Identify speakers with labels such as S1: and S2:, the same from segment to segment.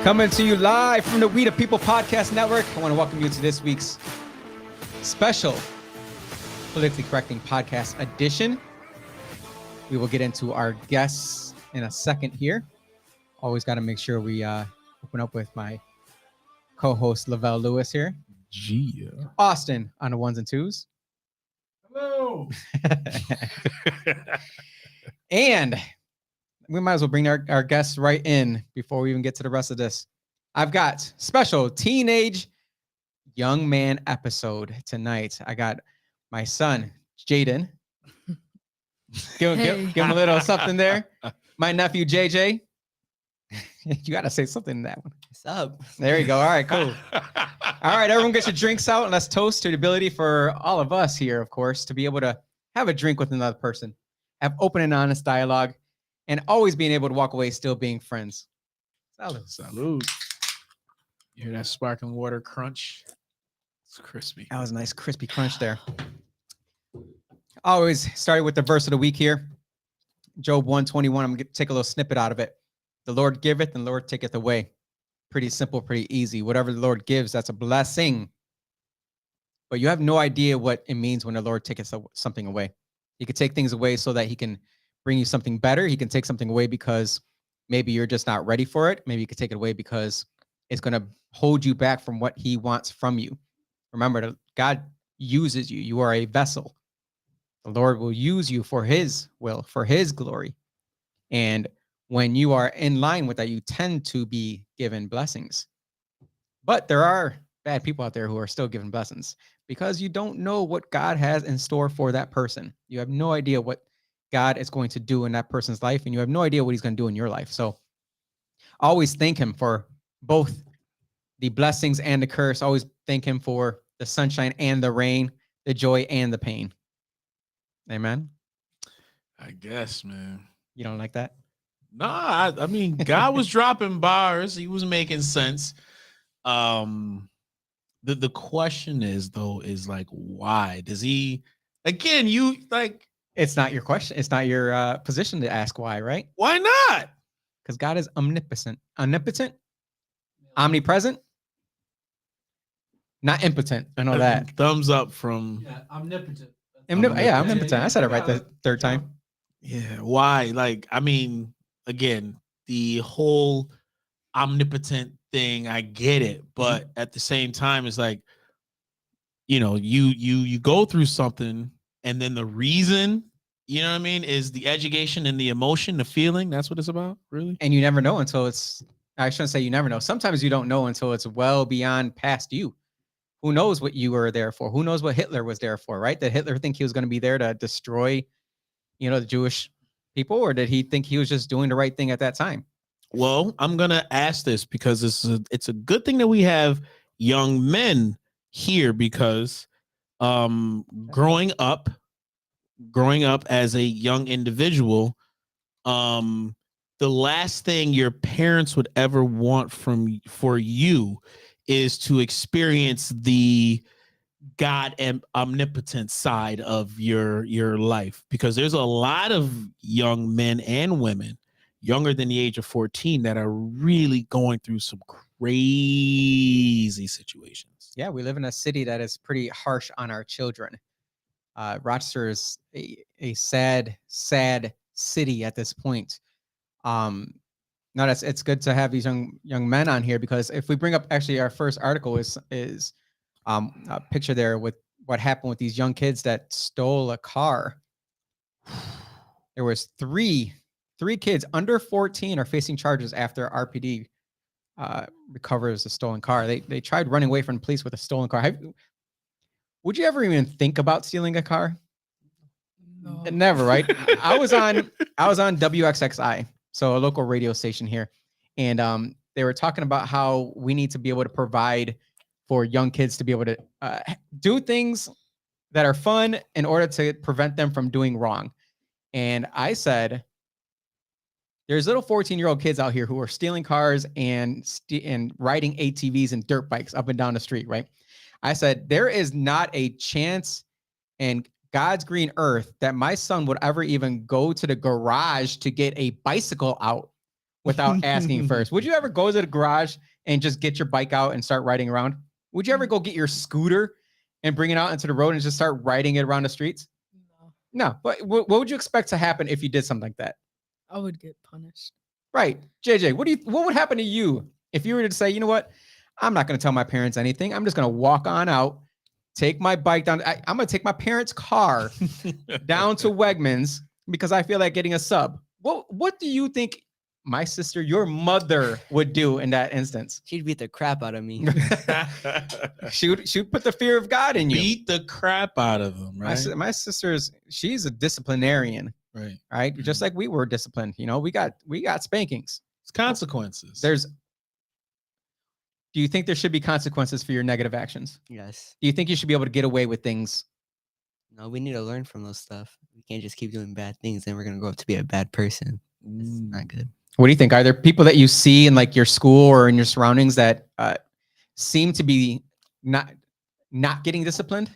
S1: Coming to you live from the We the People Podcast Network. I want to welcome you to this week's special Politically Correcting Podcast edition. We will get into our guests in a second here. Always got to make sure we open up with my co-host Lavelle Lewis here.
S2: Gia.
S1: Austin on the ones and twos.
S2: Hello.
S1: And we might as well bring our guests right in before we even get to the rest of this. I've got special teenage young man episode tonight. I got my son, Jaden. Give him a little something there. My nephew, JJ. You got to say something in that one.
S3: What's up?
S1: There you go. All right, cool. All right, everyone get your drinks out and let's toast to the ability for all of us here, of course, to be able to have a drink with another person, have open and honest dialogue, and always being able to walk away still being friends. Salud.
S2: Salud. You hear that sparkling water crunch? It's crispy.
S1: That was a nice crispy crunch there. Always started with the verse of the week here. Job 121. I'm going to take a little snippet out of it. The Lord giveth and the Lord taketh away. Pretty simple, pretty easy. Whatever the Lord gives, that's a blessing. But you have no idea what it means when the Lord taketh something away. He could take things away so that he can bring you something better. He can take something away because maybe you're just not ready for it. Maybe you could take it away because it's going to hold you back from what he wants from you. Remember that God uses you. You are a vessel. The Lord will use you for his will, for his glory. And when you are in line with that, you tend to be given blessings. But there are bad people out there who are still given blessings because you don't know what God has in store for that person. You have no idea what God is going to do in that person's life, and you have no idea what he's going to do in your life. So always thank him for both the blessings and the curse. Always thank him for the sunshine and the rain, the joy and the pain. Amen.
S2: I guess, man.
S1: You don't like that?
S2: Nah, I mean, God was dropping bars. He was making sense. The question is, though, is like, why does he? Again, you like.
S1: It's not your question. It's not your position to ask why, right?
S2: Why not?
S1: Because God is omnipotent, omnipresent, not impotent. I know that.
S2: Thumbs up from.
S3: Yeah, omnipotent.
S1: Yeah, omnipotent. I said it right the third time.
S2: Yeah, why? Like, I mean, again, the whole omnipotent thing, I get it, but at the same time, it's like, you know, you go through something, and then the reason, you know what I mean, is the education and the emotion, the feeling. That's what it's about, really.
S1: And you never know until it's. I shouldn't say you never know. Sometimes you don't know until it's well beyond past you. Who knows what you were there for? Who knows what Hitler was there for, right? Did Hitler think he was going to be there to destroy, the Jewish people, or did he think he was just doing the right thing at that time?
S2: Well, I'm going to ask this because it's a good thing that we have young men here because growing up as a young individual, the last thing your parents would ever want for you is to experience the God and omnipotent side of your life, because there's a lot of young men and women younger than the age of 14 that are really going through some crazy situations.
S1: Yeah, we live in a city that is pretty harsh on our children. Rochester is a sad city at this point. No, it's good to have these young men on here, because if we bring up, actually our first article is a picture there with what happened with these young kids that stole a car. There was three kids under 14 are facing charges after RPD recovers a stolen car. They tried running away from the police with a stolen car. Would you ever even think about stealing a car?
S3: No.
S1: Never, right? I was on WXXI, so a local radio station here, and they were talking about how we need to be able to provide for young kids to be able to do things that are fun in order to prevent them from doing wrong. And I said, there's little 14-year-old kids out here who are stealing cars and riding ATVs and dirt bikes up and down the street, right? I said, there is not a chance in God's green earth that my son would ever even go to the garage to get a bicycle out without asking first? Would you ever go to the garage and just get your bike out and start riding around? Would you ever go get your scooter and bring it out into the road and just start riding it around the streets?
S3: No,
S1: No. But what would you expect to happen if you did something like that?
S3: I would get punished.
S1: Right. JJ, what would happen to you if you were to say, you know what? I'm not going to tell my parents anything. I'm just going to walk on out, take my bike down. I'm going to take my parents' car down to Wegmans because I feel like getting a sub. What do you think my sister, your mother, would do in that instance?
S4: She'd beat the crap out of me.
S1: She would put the fear of God in you.
S2: Beat the crap out of them, right?
S1: My sister's, she's a disciplinarian,
S2: Right.
S1: right? Just like we were disciplined. You know, we got spankings.
S2: It's consequences.
S1: Do you think there should be consequences for your negative actions?
S4: Yes.
S1: Do you think you should be able to get away with things?
S4: No, we need to learn from those stuff. We can't just keep doing bad things and we're gonna grow up to be a bad person. It's not good.
S1: What do you think? Are there people that you see in like your school or in your surroundings that seem to be not getting disciplined?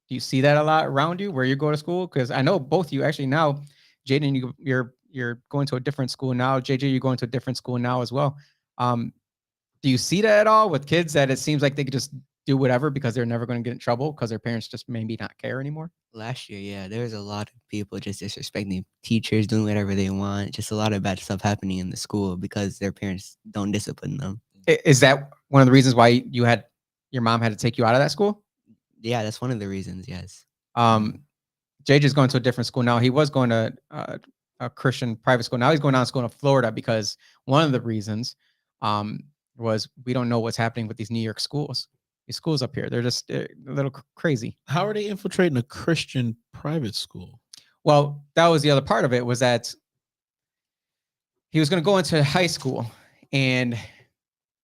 S1: Do you see that a lot around you where you go to school? Because I know both you actually now, Jaden, you're going to a different school now. JJ, you're going to a different school now as well. Do you see that at all with kids that it seems like they could just do whatever because they're never going to get in trouble because their parents just maybe not care anymore?
S4: Last year, yeah, there was a lot of people just disrespecting teachers, doing whatever they want. Just a lot of bad stuff happening in the school because their parents don't discipline them.
S1: Is that one of the reasons why your mom had to take you out of that school?
S4: Yeah, that's one of the reasons. Yes.
S1: JJ's going to a different school now. He was going to a Christian private school. Now he's going on school in Florida because one of the reasons was we don't know what's happening with these New York schools. These schools up here, they're just a little crazy.
S2: How are they infiltrating a Christian private school?
S1: Well, that was the other part of it, was that he was going to go into high school, and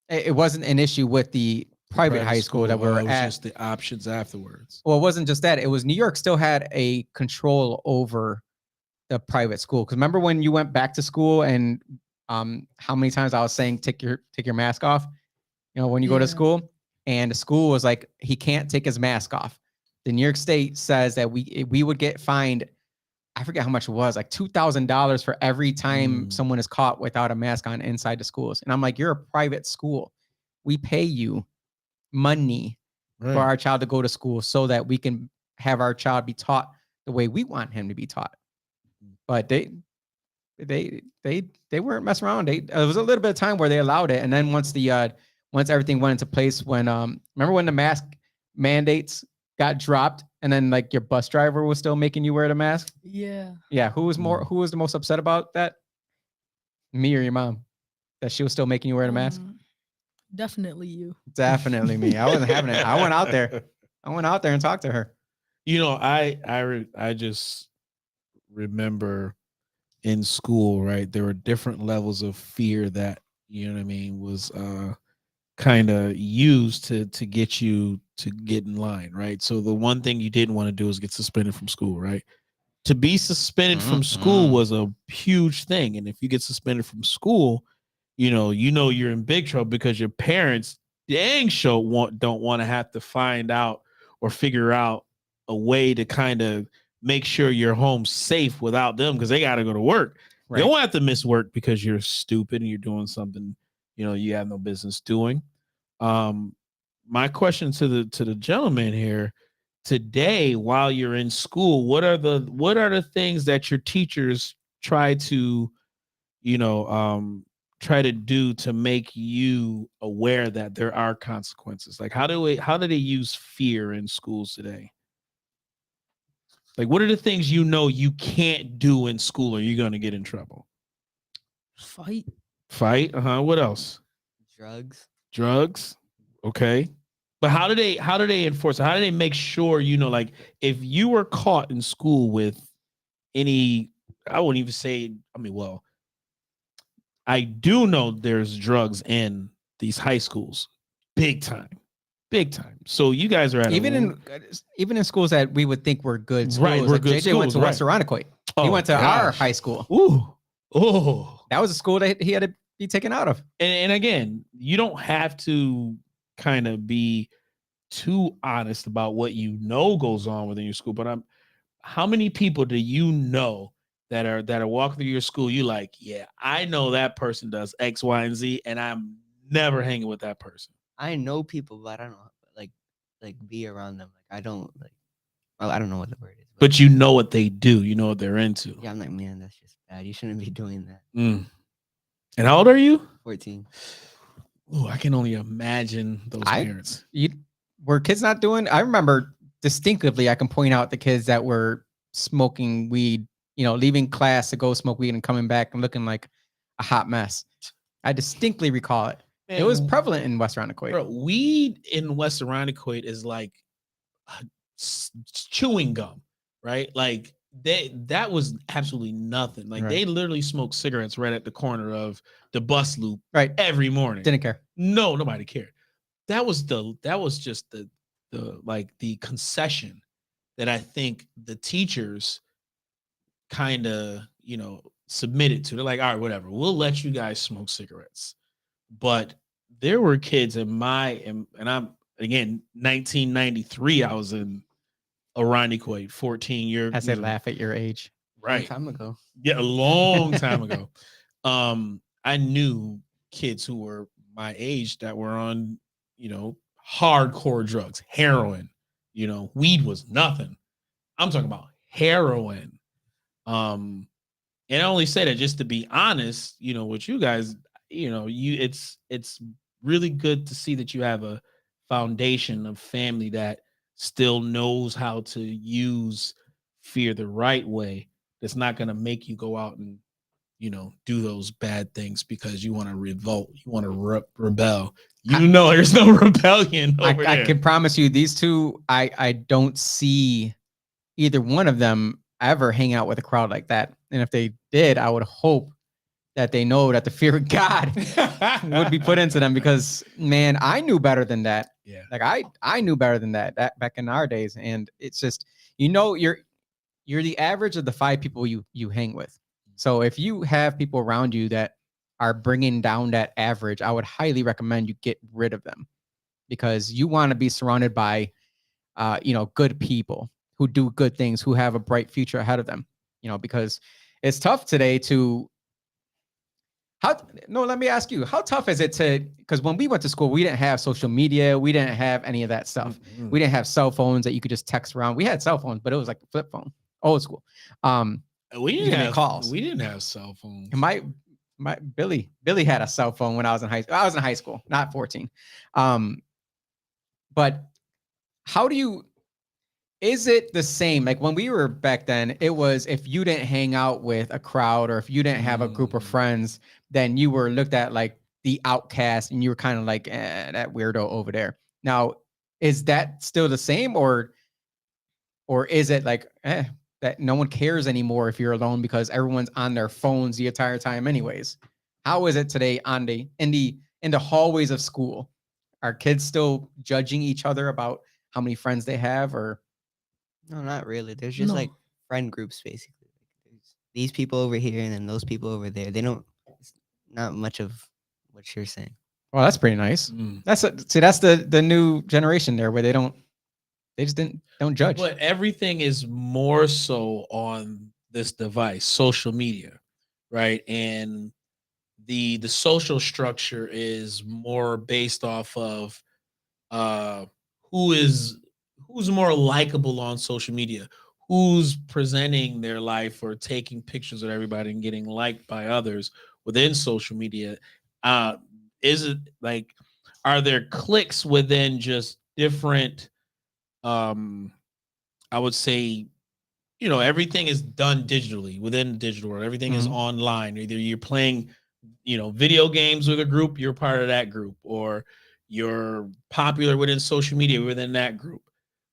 S1: it wasn't an issue with the private high school that we were
S2: it was
S1: at.
S2: just the options afterwards.
S1: Well, it wasn't just that. It was New York still had a control over the private school. Because remember when you went back to school and how many times I was saying take your mask off, you know, when you go to
S3: Yeah.
S1: school, and the school was like, he can't take his mask off. The New York State says that we would get fined, I forget how much it was, like $2,000 for every time someone is caught without a mask on inside the schools. And I'm like, you're a private school. We pay you money
S2: Right.
S1: for our child to go to school so that we can have our child be taught the way we want him to be taught. But they weren't messing around. It was a little bit of time where they allowed it, and then once everything went into place, when remember when the mask mandates got dropped, and then like your bus driver was still making you wear the mask?
S3: Yeah.
S1: Yeah, who was the most upset about that? Me or your mom? That she was still making you wear the mask?
S3: Definitely you.
S1: Definitely me. I wasn't having it. I went out there and talked to her.
S2: You know, I just remember in school, right? There were different levels of fear that, you know what I mean, was kind of used to get you to get in line, right? So the one thing you didn't want to do is get suspended from school, right? To be suspended from school was a huge thing. And if you get suspended from school, you know you're in big trouble because your parents dang sure don't want to have to find out or figure out a way to kind of make sure your home's safe without them, because they got to go to work.
S1: Right.
S2: They don't have to miss work because you're stupid and you're doing something you have no business doing. My question to the gentleman here today, while you're in school, what are the things that your teachers try to do to make you aware that there are consequences? Like how do they use fear in schools today? Like, what are the things you can't do in school or you're going to get in trouble?
S3: Fight.
S2: What else? Drugs. Okay. But how do they enforce it? How do they make sure, like if you were caught in school with any, I wouldn't even say, I do know there's drugs in these high schools, big time. So you guys are at
S1: even in schools that we would think were good schools.
S2: Right, we're
S1: like
S2: good
S1: JJ went
S2: schools,
S1: to
S2: right.
S1: West Irondequoit. He
S2: Oh,
S1: went to our
S2: gosh.
S1: high school.
S2: Ooh. Oh.
S1: That was a school that he had to be taken out of.
S2: And again, you don't have to kind of be too honest about what goes on within your school. But how many people do you know that are walking through your school, you like, yeah, I know that person does X, Y, and Z, and I'm never hanging with that person.
S4: I know people, but I don't like be around them. Like I don't like. Well, I don't know what the word is.
S2: But you know what they do. You know what they're into.
S4: yeah, I'm like, man, that's just bad. You shouldn't be doing that.
S2: Mm. And how old are you?
S4: 14.
S2: Oh, I can only imagine those parents.
S1: Were kids not doing? I remember distinctively. I can point out the kids that were smoking weed. Leaving class to go smoke weed and coming back and looking like a hot mess. I distinctly recall it. It was prevalent in West Irondequoit.
S2: Bro, weed in West Irondequoit is like chewing gum, right? Like that was absolutely nothing. Like
S1: Right.
S2: they literally smoked cigarettes right at the corner of the bus loop
S1: Right.
S2: every morning.
S1: Didn't care.
S2: No, nobody cared. That was just the like the concession that I think the teachers kind of, submitted to. They're like, all right, whatever, we'll let you guys smoke cigarettes. But there were kids and I'm again 1993, I was in Irondequoit, 14 years.
S1: As they laugh at your age.
S2: Right.
S4: Time ago.
S2: Yeah, a long time ago. I knew kids who were my age that were on, hardcore drugs, heroin. Weed was nothing. I'm talking about heroin. And I only say that just to be honest, with you guys, it's really good to see that you have a foundation of family that still knows how to use fear the right way. That's not going to make you go out and, do those bad things because you want to revolt, you want to rebel. There's no rebellion over
S1: I
S2: there.
S1: can promise you these two, I don't see either one of them ever hang out with a crowd like that. And if they did, I would hope that they know that the fear of God would be put into them, because man, I knew better than that.
S2: Yeah.
S1: Like I knew better than that back in our days. And it's just, you're the average of the 5 people you hang with. So if you have people around you that are bringing down that average, I would highly recommend you get rid of them, because you want to be surrounded by, good people who do good things, who have a bright future ahead of them, because it's tough today let me ask you, how tough is it because when we went to school, we didn't have social media. We didn't have any of that stuff.
S2: Mm-hmm.
S1: We didn't have cell phones that you could just text around. We had cell phones, but it was like a flip phone, old school.
S2: We didn't
S1: make
S2: have
S1: calls.
S2: We didn't have cell phones.
S1: My Billy had a cell phone when I was in high school. I was in high school, not 14. But is it the same? Like when we were back then, it was if you didn't hang out with a crowd or if you didn't have a group of friends, then you were looked at like the outcast and you were kind of like that weirdo over there. Now, is that still the same or is it like that no one cares anymore if you're alone because everyone's on their phones the entire time anyways? How is it today in the hallways of school? Are kids still judging each other about how many friends they have, or?
S4: No, not really. There's just
S3: No.
S4: like friend groups basically. There's these people over here and then those people over there. They don't. It's not much of what you're saying.
S1: Well, that's pretty nice.
S2: Mm.
S1: That's the new generation there where they just don't judge.
S2: But everything is more so on this device, social media, right? And the social structure is more based off of who's more likable on social media, who's presenting their life or taking pictures of everybody and getting liked by others within social media. Is it like, are there clicks within just different I would say, everything is done digitally within the digital world. Everything is online. Either you're playing, video games with a group, you're part of that group, or you're popular within social media within that group.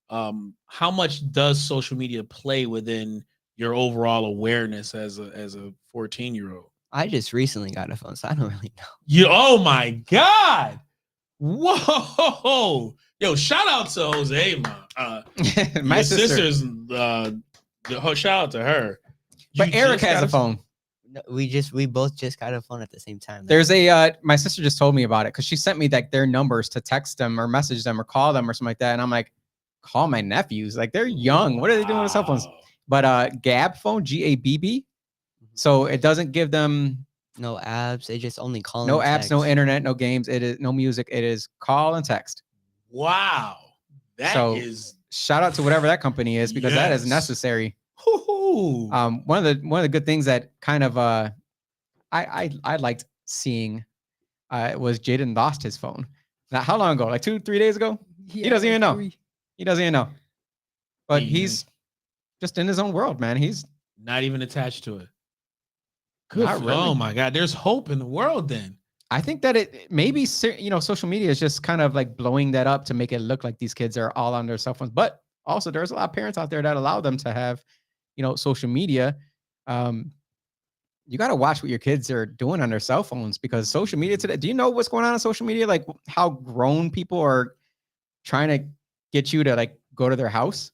S2: How much does social media play within your overall awareness as a 14-year-old?
S4: I just recently got a phone, so I don't really know.
S2: Oh my God. Whoa. Yo, shout out to Jose,
S1: My
S2: your
S1: sister.
S2: sister's shout out to her.
S1: But
S2: You
S1: Eric
S2: just
S1: has
S2: got
S1: a phone.
S4: No, we both just got a phone at the same time.
S1: There's my sister just told me about it because she sent me like their numbers to text them or message them or call them or something like that. And I'm like, call my nephews. Like they're young. What are they doing with cell phones?
S2: Wow.
S1: But Gab phone, GABB, So it doesn't give them
S4: No apps. They just only call.
S1: no
S4: and
S1: apps, no
S4: text.
S1: internet, no games. It is no music. It is call and text.
S2: Wow. That
S1: So-
S2: is
S1: Shout out to whatever that company is because that is
S2: Yes.
S1: necessary.
S2: Hoo-hoo.
S1: One of the good things that kind of I liked seeing was Jaden lost his phone. Now, how long ago? Like 2-3 days ago?
S3: Yeah,
S1: doesn't even know.
S3: 3.
S1: He doesn't even know. But
S2: Yeah.
S1: he's just in his own world, man. He's
S2: not even attached to it. Good.
S1: Not really.
S2: Oh my God. There's hope in the world then.
S1: I think that it maybe social media is just kind of like blowing that up to make it look like these kids are all on their cell phones. But also, there's a lot of parents out there that allow them to have, social media. You got to watch what your kids are doing on their cell phones because social media today. Do you know what's going on social media? Like how grown people are trying to get you to like go to their house.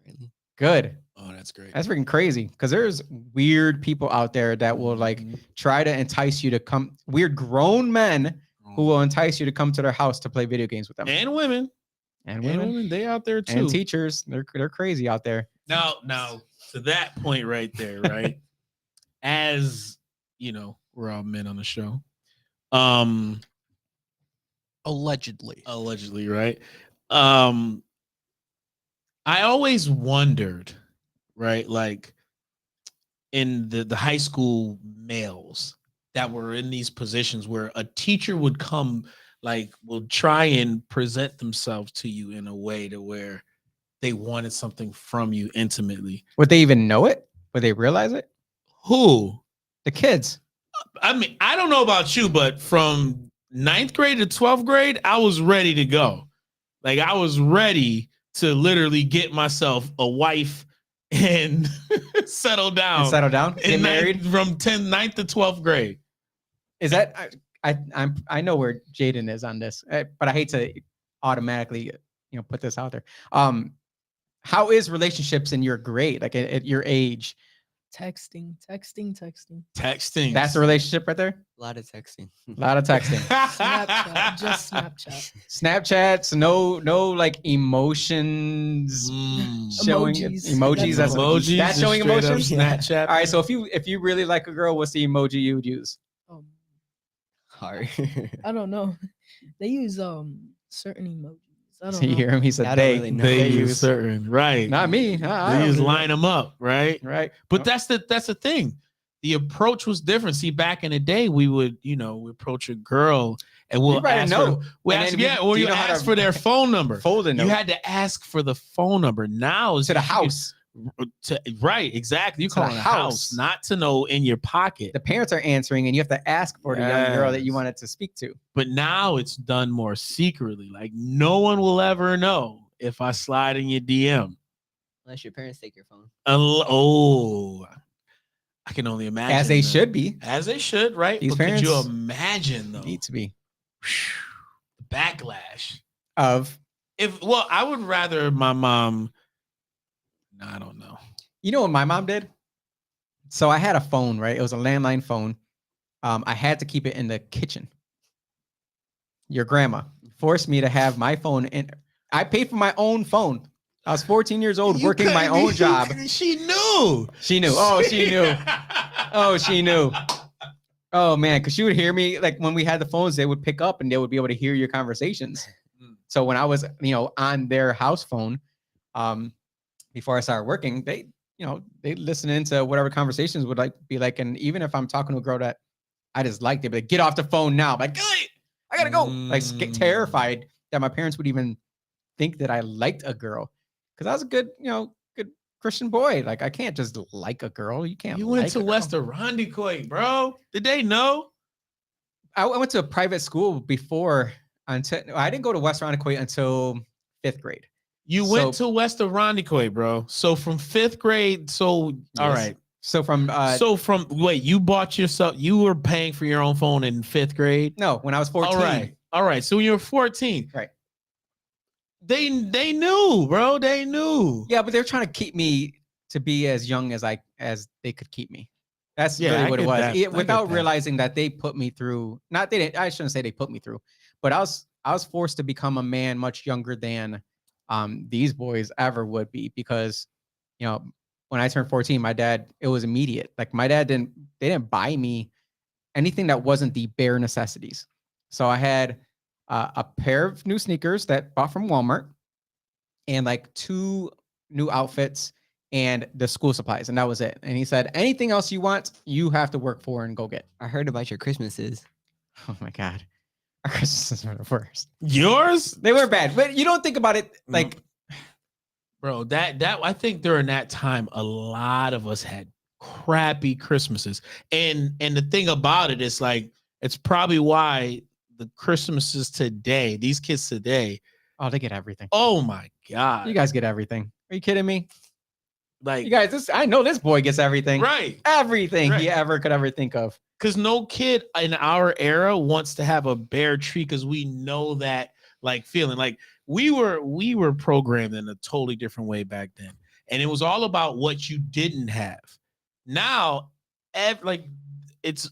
S4: Really?
S1: Good.
S2: Oh, that's great.
S1: That's freaking crazy because there's weird people out there that will like
S2: Mhm.
S1: try to entice you to come. Weird grown men who will entice you to come to their house to play video games with them.
S2: and women.
S1: And
S2: And
S1: women
S2: women, they out there too.
S1: and teachers, they're crazy out there.
S2: Now, to that point right there, right? As you know, we're all men on the show. Allegedly, right? I always wondered, right? Like in the high school males that were in these positions where a teacher would come, like, will try and present themselves to you in a way to where they wanted something from you intimately.
S1: Would they even know it? Would they realize it?
S2: Who?
S1: The kids.
S2: I mean, I don't know about you, but from 9th grade to 12th grade, I was ready to go. Like I was ready to literally get myself a wife and settle down.
S1: And settle down. Get
S2: In
S1: married.
S2: from 9th to 12th grade.
S1: Is that I know where Jaden is on this, but I hate to automatically put this out there. How is relationships in your grade, like at your age?
S3: Texting.
S2: Texting.
S1: That's a relationship right there.
S4: A lot of texting.
S1: A lot of texting.
S3: Snapchat. Just Snapchat.
S1: Snapchats, no like emotions showing
S3: Emojis.
S1: That's
S2: emojis.
S1: That's showing
S2: straight up
S1: emotions.
S2: Snapchat.
S1: All right, so if you really like a girl, what's the emoji you would use?
S4: Hard.
S3: I don't know. They use certain emojis. I
S1: So
S3: don't
S1: you
S3: know.
S1: hear him? He said
S4: I don't
S1: they.
S4: really know.
S2: They
S1: They
S2: use
S1: use
S2: certain, right?
S1: not me. I
S2: They
S1: don't
S2: just
S1: do that.
S2: line them up, right?
S1: Right.
S2: But that's the thing. The approach was different. See, back in the day, we would, we approach a girl and we'll
S1: write a
S2: ask
S1: note.
S2: we
S1: And
S2: ask,
S1: then
S2: yeah, or
S1: do
S2: you
S1: you know how
S2: ask
S1: to
S2: for their phone number.
S1: Fold a note
S2: You had to ask for the phone number. Now it's
S1: to the
S2: you can-
S1: house.
S2: right, exactly. You
S1: To
S2: call
S1: the
S2: it a
S1: house.
S2: house, not to know in your pocket.
S1: The parents are answering, and you have to ask for the young girl that you
S2: Yes.
S1: wanted to speak to.
S2: But now it's done more secretly. Like no one will ever know if I slide in your DM.
S4: Unless your parents take your phone.
S2: Oh, I can only imagine.
S1: As they
S2: that.
S1: should be.
S2: As they should, right?
S1: These
S2: But could you
S1: parents
S2: imagine though?
S1: Need to be.
S2: The backlash.
S1: Of
S2: I would rather my mom. No, I don't know.
S1: You know what my mom did? So I had a phone, right? It was a landline phone. I had to keep it in the kitchen. Your grandma forced me to have my phone in. I paid for my own phone. I was 14 years old, working my own job.
S2: She knew.
S1: She knew. Oh, she knew. Oh, she knew. Oh man, because she would hear me like when we had the phones, they would pick up and they would be able to hear your conversations. So when I was, on their house phone, before I started working, they listen into whatever conversations would be like. And even if I'm talking to a girl that I just liked, they'd be like, "Get off the phone now!" I'm like, I gotta go. Like, get terrified that my parents would even think that I liked a girl because I was a good, good Christian boy. Like, I can't just like a girl. You can't.
S2: You went
S1: like
S2: to
S1: a girl.
S2: West Irondequoit, bro. Did they know?
S1: I went to a private school before. Until I didn't go to West Irondequoit until 5th grade.
S2: You went to West Irondequoit, bro. So from 5th grade. So all
S1: Yes.
S2: right.
S1: So from
S2: You bought yourself. You were paying for your own phone in 5th grade.
S1: no, when I was 14.
S2: All right. So when you were 14,
S1: Right.
S2: They knew, bro. They knew.
S1: Yeah, but they're trying to keep me to be as young as they could keep me. That's
S2: Yeah,
S1: really
S2: I
S1: what it
S2: get
S1: was.
S2: that. I get
S1: Without
S2: that.
S1: realizing that they put me through. Not they didn't. I shouldn't say they put me through, but I was forced to become a man much younger than these boys ever would be because when I turned 14, my dad, it was immediate. Like my dad they didn't buy me anything that wasn't the bare necessities. So I had a pair of new sneakers that bought from Walmart and like 2 new outfits and the school supplies. And that was it. And he said, anything else you want, you have to work for and go get.
S4: I heard about your Christmases.
S1: Oh my God. Our Christmases were the worst.
S2: Yours,
S1: They were bad, but you don't think about it like,
S2: bro. That I think during that time, a lot of us had crappy Christmases, and the thing about it is like it's probably why the Christmases today, these kids today,
S1: oh, they get everything.
S2: oh my god,
S1: You guys get everything. Are you kidding me?
S2: like
S1: You guys, I know this boy gets everything.
S2: right.
S1: Everything
S2: Right.
S1: he could ever think of.
S2: Because no kid in our era wants to have a bare tree because we know that like feeling. Like we were programmed in a totally different way back then, and it was all about what you didn't have. Now, it's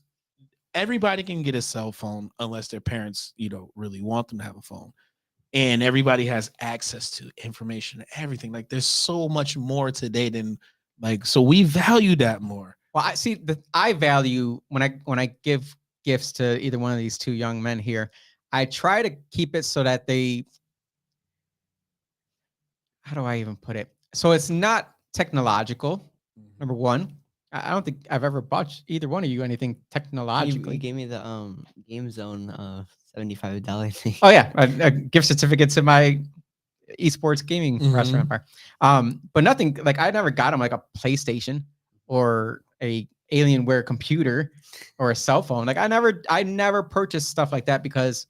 S2: everybody can get a cell phone unless their parents, really want them to have a phone, and everybody has access to information, everything. Like there's so much more today than so we value that more.
S1: Well, I see that I value when I give gifts to either one of these 2 young men here, I try to keep it so that how do I even put it? So it's not technological. Number 1, I don't think I've ever bought either one of you anything
S4: You
S1: technologically.
S4: gave me the Game Zone $75 thing.
S1: Oh yeah, a gift certificate to my esports gaming
S2: Mhm.
S1: restaurant bar. But nothing like I never got him like a PlayStation or a Alienware computer or a cell phone. Like I never purchased stuff like that because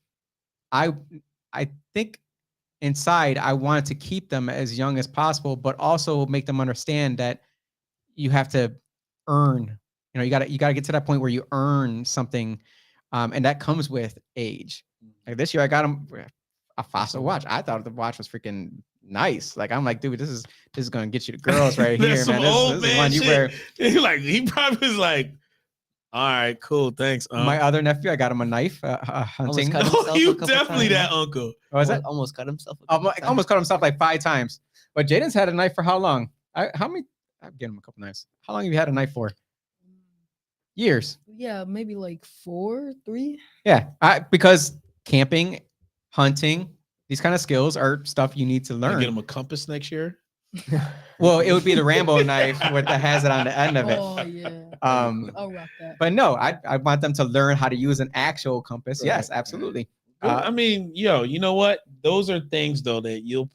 S1: I think inside I wanted to keep them as young as possible, but also make them understand that you have to earn. You gotta get to that point where you earn something, and that comes with age. Like this year, I got him a Fossil watch. I thought the watch was freaking nice. Like I'm like, dude, this is gonna get you the girls right here,
S2: That's
S1: man.
S2: some old
S1: This is
S2: man
S1: one you wear.
S2: shit. He probably was like, all right, cool, thanks.
S1: My other nephew, I got him a knife, hunting.
S4: cut
S2: Oh,
S4: himself a
S2: you
S4: couple
S2: definitely
S4: times.
S2: that uncle.
S1: What was that?
S4: Almost cut himself. a couple
S1: Almost
S4: times.
S1: cut himself like 5 times. But Jaden's had a knife for how long? How many? I've given him a couple knives. How long have you had a knife for? Years.
S3: Yeah, maybe like 4, 3.
S1: Yeah, because camping, hunting, these kind of skills are stuff you need to
S2: I
S1: learn.
S2: get him a compass next year.
S1: Well, it would be the Rambo knife that has it on the end of it.
S3: Oh yeah.
S1: I'll
S3: rock that.
S1: But no, I want them to learn how to use an actual compass.
S2: Right,
S1: Yes,
S2: right.
S1: absolutely.
S2: I mean, you know what? Those are things though that you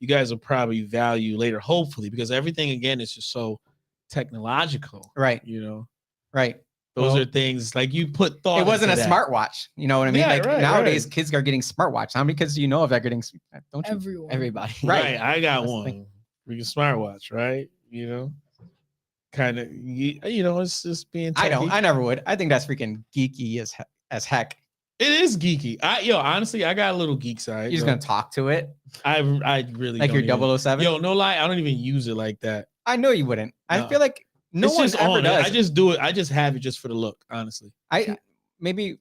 S2: guys will probably value later, hopefully, because everything again is just so technological.
S1: Right, right.
S2: Those
S1: Well,
S2: are things like you put thought.
S1: It wasn't a
S2: into that.
S1: smartwatch. You know what I mean?
S2: Yeah,
S1: Like
S2: right,
S1: nowadays,
S2: right.
S1: kids are getting smartwatch. How many kids do you know of that are getting? Don't you?
S3: Everyone.
S4: Everybody.
S1: Right.
S2: Right. I got
S1: That's the thing.
S2: one. Freaking smartwatch, right? Kind of, it's just being.
S1: I don't.
S2: techie.
S1: I never would. I think that's freaking geeky as heck.
S2: It is geeky. Honestly, I got a little geek side.
S1: You're just
S2: though.
S1: gonna talk to it
S2: I really
S1: like
S2: don't
S1: you're
S2: even-
S1: 007.
S2: Yo, no lie, I don't even use it like that.
S1: I know you wouldn't. I
S2: No.
S1: feel like no
S2: It's
S1: one
S2: just
S1: ever
S2: on it.
S1: does.
S2: I just do it. I just have it just for the look, honestly.
S1: Maybe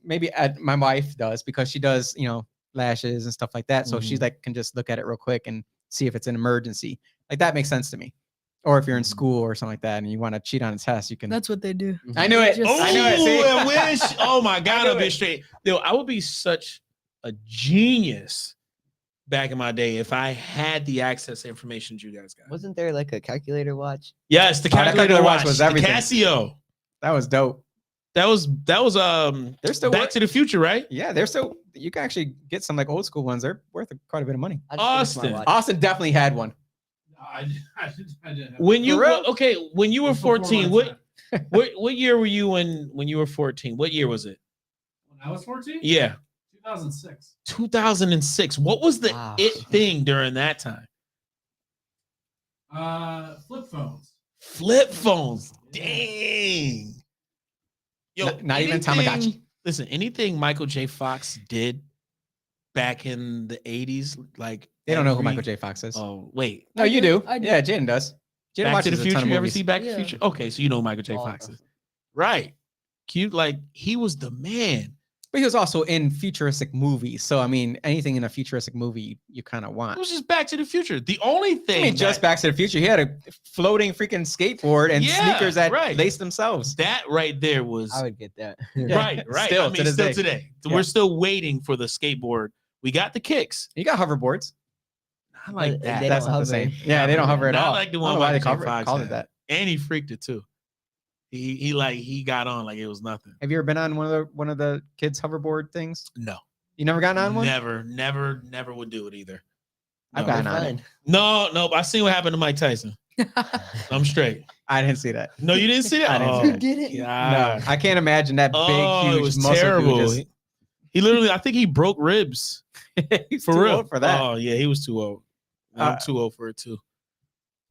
S1: my wife does because she does lashes and stuff like that. So she
S2: Mhm.
S1: like can just look at it real quick and see if it's an emergency. Like that makes sense to me. Or if you're in
S2: Mhm.
S1: school or something like that and you want to cheat on a test, you can.
S3: That's what they do.
S1: I knew it.
S3: Just-
S2: Oh,
S1: I knew it. See?
S2: and when oh my God,
S1: knew
S2: I've been
S1: it.
S2: straight. Yo, I would be such a genius back in my day if I had the access to information that you guys got.
S4: Wasn't there like a calculator watch?
S2: Yes, the
S1: Oh, that
S2: calculator
S1: calculator
S2: watch
S1: watch was
S2: the
S1: everything.
S2: Casio.
S1: That was dope.
S2: That was
S1: They're still
S2: Back to the Future, right?
S1: Yeah, they're still. You can actually get some like old school ones. They're worth quite a bit of money.
S4: I just got a
S2: Austin.
S4: smartwatch.
S1: Austin definitely had one.
S5: I didn't have
S2: When you
S1: For real?
S2: when you were
S5: Before
S2: 14,
S5: my
S2: what
S5: time.
S2: what year were you when you were 14? What year was it?
S5: When I was 14?
S2: Yeah,
S5: 2006.
S2: 2006. What was the
S4: Wow.
S2: it thing during that time?
S5: Flip phones.
S2: Flip phones. Dang. Yo,
S1: Not even Tamagotchi.
S2: Listen, anything Michael J. Fox did back in the 80s, like
S1: They don't know who
S2: every-
S1: Michael J. Fox is.
S2: Oh, wait.
S1: No,
S3: I
S1: you
S3: do.
S1: do.
S3: I do.
S1: Yeah, Jaden does. Jaden
S2: Back to the
S1: watches a ton
S2: Future.
S1: of
S2: You ever
S1: movies.
S2: see Back to the
S3: Yeah.
S2: Future? Okay, so you know who Michael J.
S4: All
S2: Fox
S4: of
S2: is. Right. Cute. Like he was the man.
S1: But he was also in futuristic movies. So I mean, anything in a futuristic movie you kind of
S2: It
S1: want.
S2: was just Back to the Future. The only thing
S1: I mean, just
S2: that-
S1: Back to the Future. He had a floating freaking skateboard and
S2: Yeah,
S1: sneakers that
S2: right.
S1: laced themselves.
S2: that right there was
S4: I would get that.
S1: Yeah,
S2: right.
S1: still
S2: I
S1: to
S2: mean,
S1: this
S2: still
S1: day.
S2: today.
S1: Yeah.
S2: We're still waiting for the skateboard. We got the kicks.
S1: You got hoverboards.
S2: I like
S4: But
S2: that.
S4: they
S1: That's
S4: don't
S1: not the
S4: hover.
S1: same. Yeah, they don't hover at
S2: Not
S1: all.
S2: like the
S1: I
S2: one
S1: don't know why they
S2: Michael J.
S1: called
S2: Fox
S1: it
S2: had.
S1: that.
S2: And he freaked it too. He got on like it was nothing.
S1: Have you ever been on one of the kids' hoverboard things?
S2: No.
S1: You never gotten on one?
S2: Never would do it either.
S1: I've
S2: No.
S1: gotten on it.
S4: Fun.
S2: No. I seen what happened to Mike Tyson. I'm straight.
S1: I didn't see that.
S2: No, you didn't see that.
S1: I didn't see
S2: Oh,
S1: that.
S3: Didn't?
S1: No,
S2: God.
S1: I can't imagine that big,
S2: Oh,
S1: huge
S2: it was
S1: muscle dude
S2: terrible.
S1: just-
S2: He literally, I think he broke ribs
S1: He's
S2: for
S1: too
S2: real.
S1: old for that.
S2: Oh yeah, he was too old. I'm
S1: Uh,
S2: too old for it too.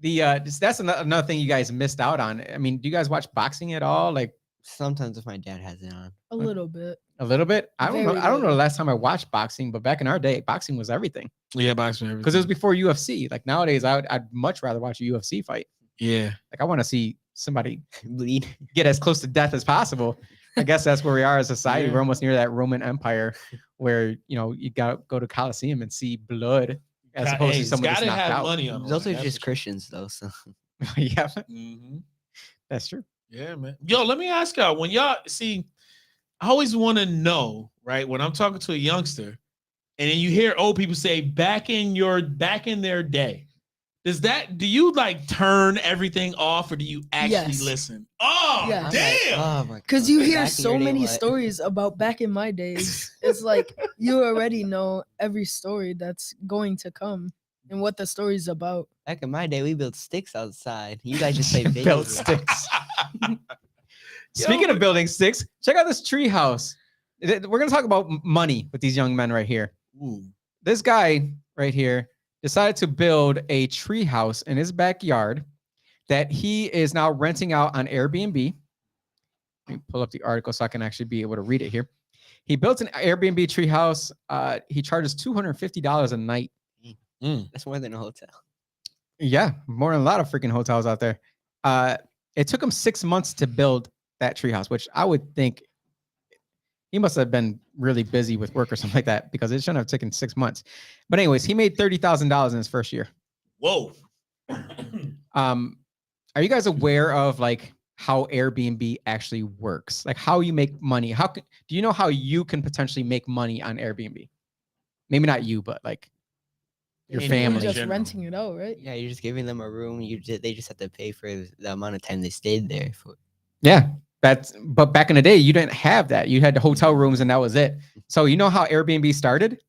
S1: That's another thing you guys missed out on. I mean, do you guys watch boxing at all? Like
S4: Sometimes if my dad has it on.
S3: A little bit.
S1: a little bit? I don't know.
S3: Very
S1: I don't know the
S3: little.
S1: last time I watched boxing, but back in our day, boxing was everything
S2: Yeah, boxing.
S1: because it was before UFC. Like nowadays, I'd much rather watch a UFC fight.
S2: Yeah.
S1: Like I want to see somebody
S4: Bleed.
S1: get as close to death as possible. I guess that's where we are as a society.
S2: Yeah.
S1: We're almost near that Roman Empire where you got to go to Colosseum and see blood as opposed to someone that's
S2: gotta
S1: knocked
S2: have
S1: out.
S2: money on.
S4: Those are just Christians though. So
S1: Yeah,
S2: Mm-hmm.
S1: that's true.
S2: Yeah, man. Yo, let me ask y'all. When y'all see, I always want to know, right? When I'm talking to a youngster, and then you hear old people say, "Back in their day," do you like turn everything off, or do you actually
S3: Yes.
S2: listen? Oh,
S3: Yeah.
S4: I'm
S2: damn!
S4: like, oh my
S3: Because
S4: God,
S3: you hear
S4: back in
S3: so
S4: your day,
S3: many
S4: what?
S3: stories about back in my days. It's like you already know every story that's going to come and what the story's about.
S4: Back in my day, we built sticks outside. You guys just play video
S1: Built
S4: games.
S1: sticks.
S2: Yo,
S1: Speaking
S2: but-
S1: of building sticks, check out this tree house. We're gonna talk about money with these young men right here.
S2: Ooh.
S1: This guy right here decided to build a tree house in his backyard that he is now renting out on Airbnb. Let me pull up the article so I can actually be able to read it here. He built an Airbnb tree house. He charges $250 a night.
S4: That's more than a hotel.
S1: Yeah, more than a lot of freaking hotels out there. It took him 6 months to build that treehouse, which I would think he must have been really busy with work or something like that because it shouldn't have taken 6 months. But anyways, he made $30,000 in his first year.
S2: Whoa.
S1: Are you guys aware of like how Airbnb actually works? Like how you make money? Do you know how you can potentially make money on Airbnb? Maybe not you, but like your
S2: Anyone in
S1: family.
S3: Just
S2: general.
S3: renting it out, right?
S4: Yeah, you're just giving them a room. They just have to pay for the amount of time they stayed there. For.
S1: Yeah, but back in the day, you didn't have that. You had the hotel rooms and that was it. So you know how Airbnb started?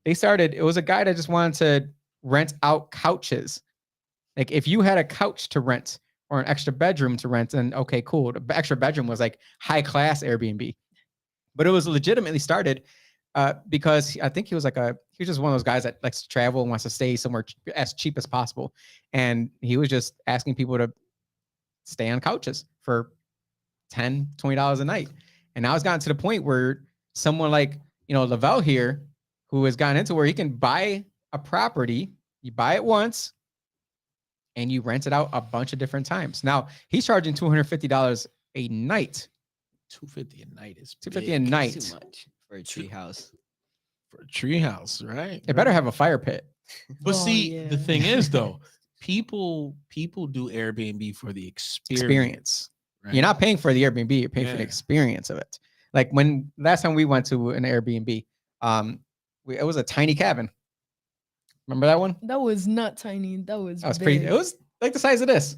S1: It was a guy that just wanted to rent out couches. Like if you had a couch to rent or an extra bedroom to rent, then okay, cool. The extra bedroom was like high class Airbnb. But it was legitimately started because I think he was just one of those guys that likes to travel and wants to stay somewhere as cheap as possible. And he was just asking people to stay on couches for $10, $20 a night. And now it's gotten to the point where someone like, Lavelle here, who has gotten into where he can buy a property, you buy it once and you rent it out a bunch of different times. Now he's charging $250 a night.
S2: $250 a night is
S1: $250 a
S2: big
S1: night.
S4: Too much for a tree house.
S2: for a tree house, right?
S1: It better have a fire pit.
S2: But
S3: Oh,
S2: see, the
S3: yeah.
S2: thing is though, people do Airbnb for the experience.
S1: Experience.
S2: right?
S1: You're not paying for the Airbnb, you're paying for the
S2: Yeah.
S1: experience of it. Like when last time we went to an Airbnb, it was a tiny cabin. Remember that one?
S3: That was not tiny. That was
S1: That was
S3: big.
S1: pretty. It was like the size of this.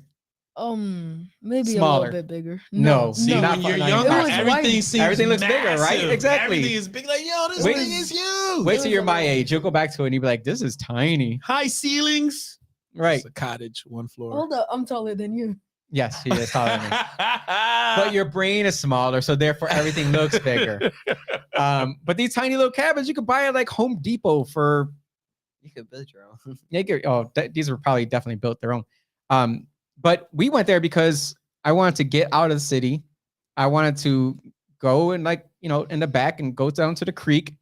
S3: Maybe a
S1: Smaller.
S3: little bit bigger.
S1: No,
S2: See,
S1: No.
S2: when
S1: Not
S2: you're
S1: not
S2: younger,
S3: It was
S2: everything
S3: wide.
S2: seems
S1: Everything looks bigger, right?
S2: massive.
S1: Exactly.
S2: Everything is big. Like, yo, this
S1: Wait-
S2: thing is huge.
S1: Wait
S3: It
S1: till
S3: was
S1: you're
S3: a
S1: my
S3: lot.
S1: age. You'll go back to it and you'll be like, this is tiny.
S2: High ceilings.
S1: Right.
S2: It's a cottage, one floor.
S3: Hold up, I'm taller than you.
S1: Yes, he is taller than me. But your brain is smaller, so therefore everything looks bigger. But these tiny little cabins, you could buy at like Home Depot for
S4: You could build your own.
S1: these were probably definitely built their own. But we went there because I wanted to get out of the city. I wanted to go and in the back and go down to the creek,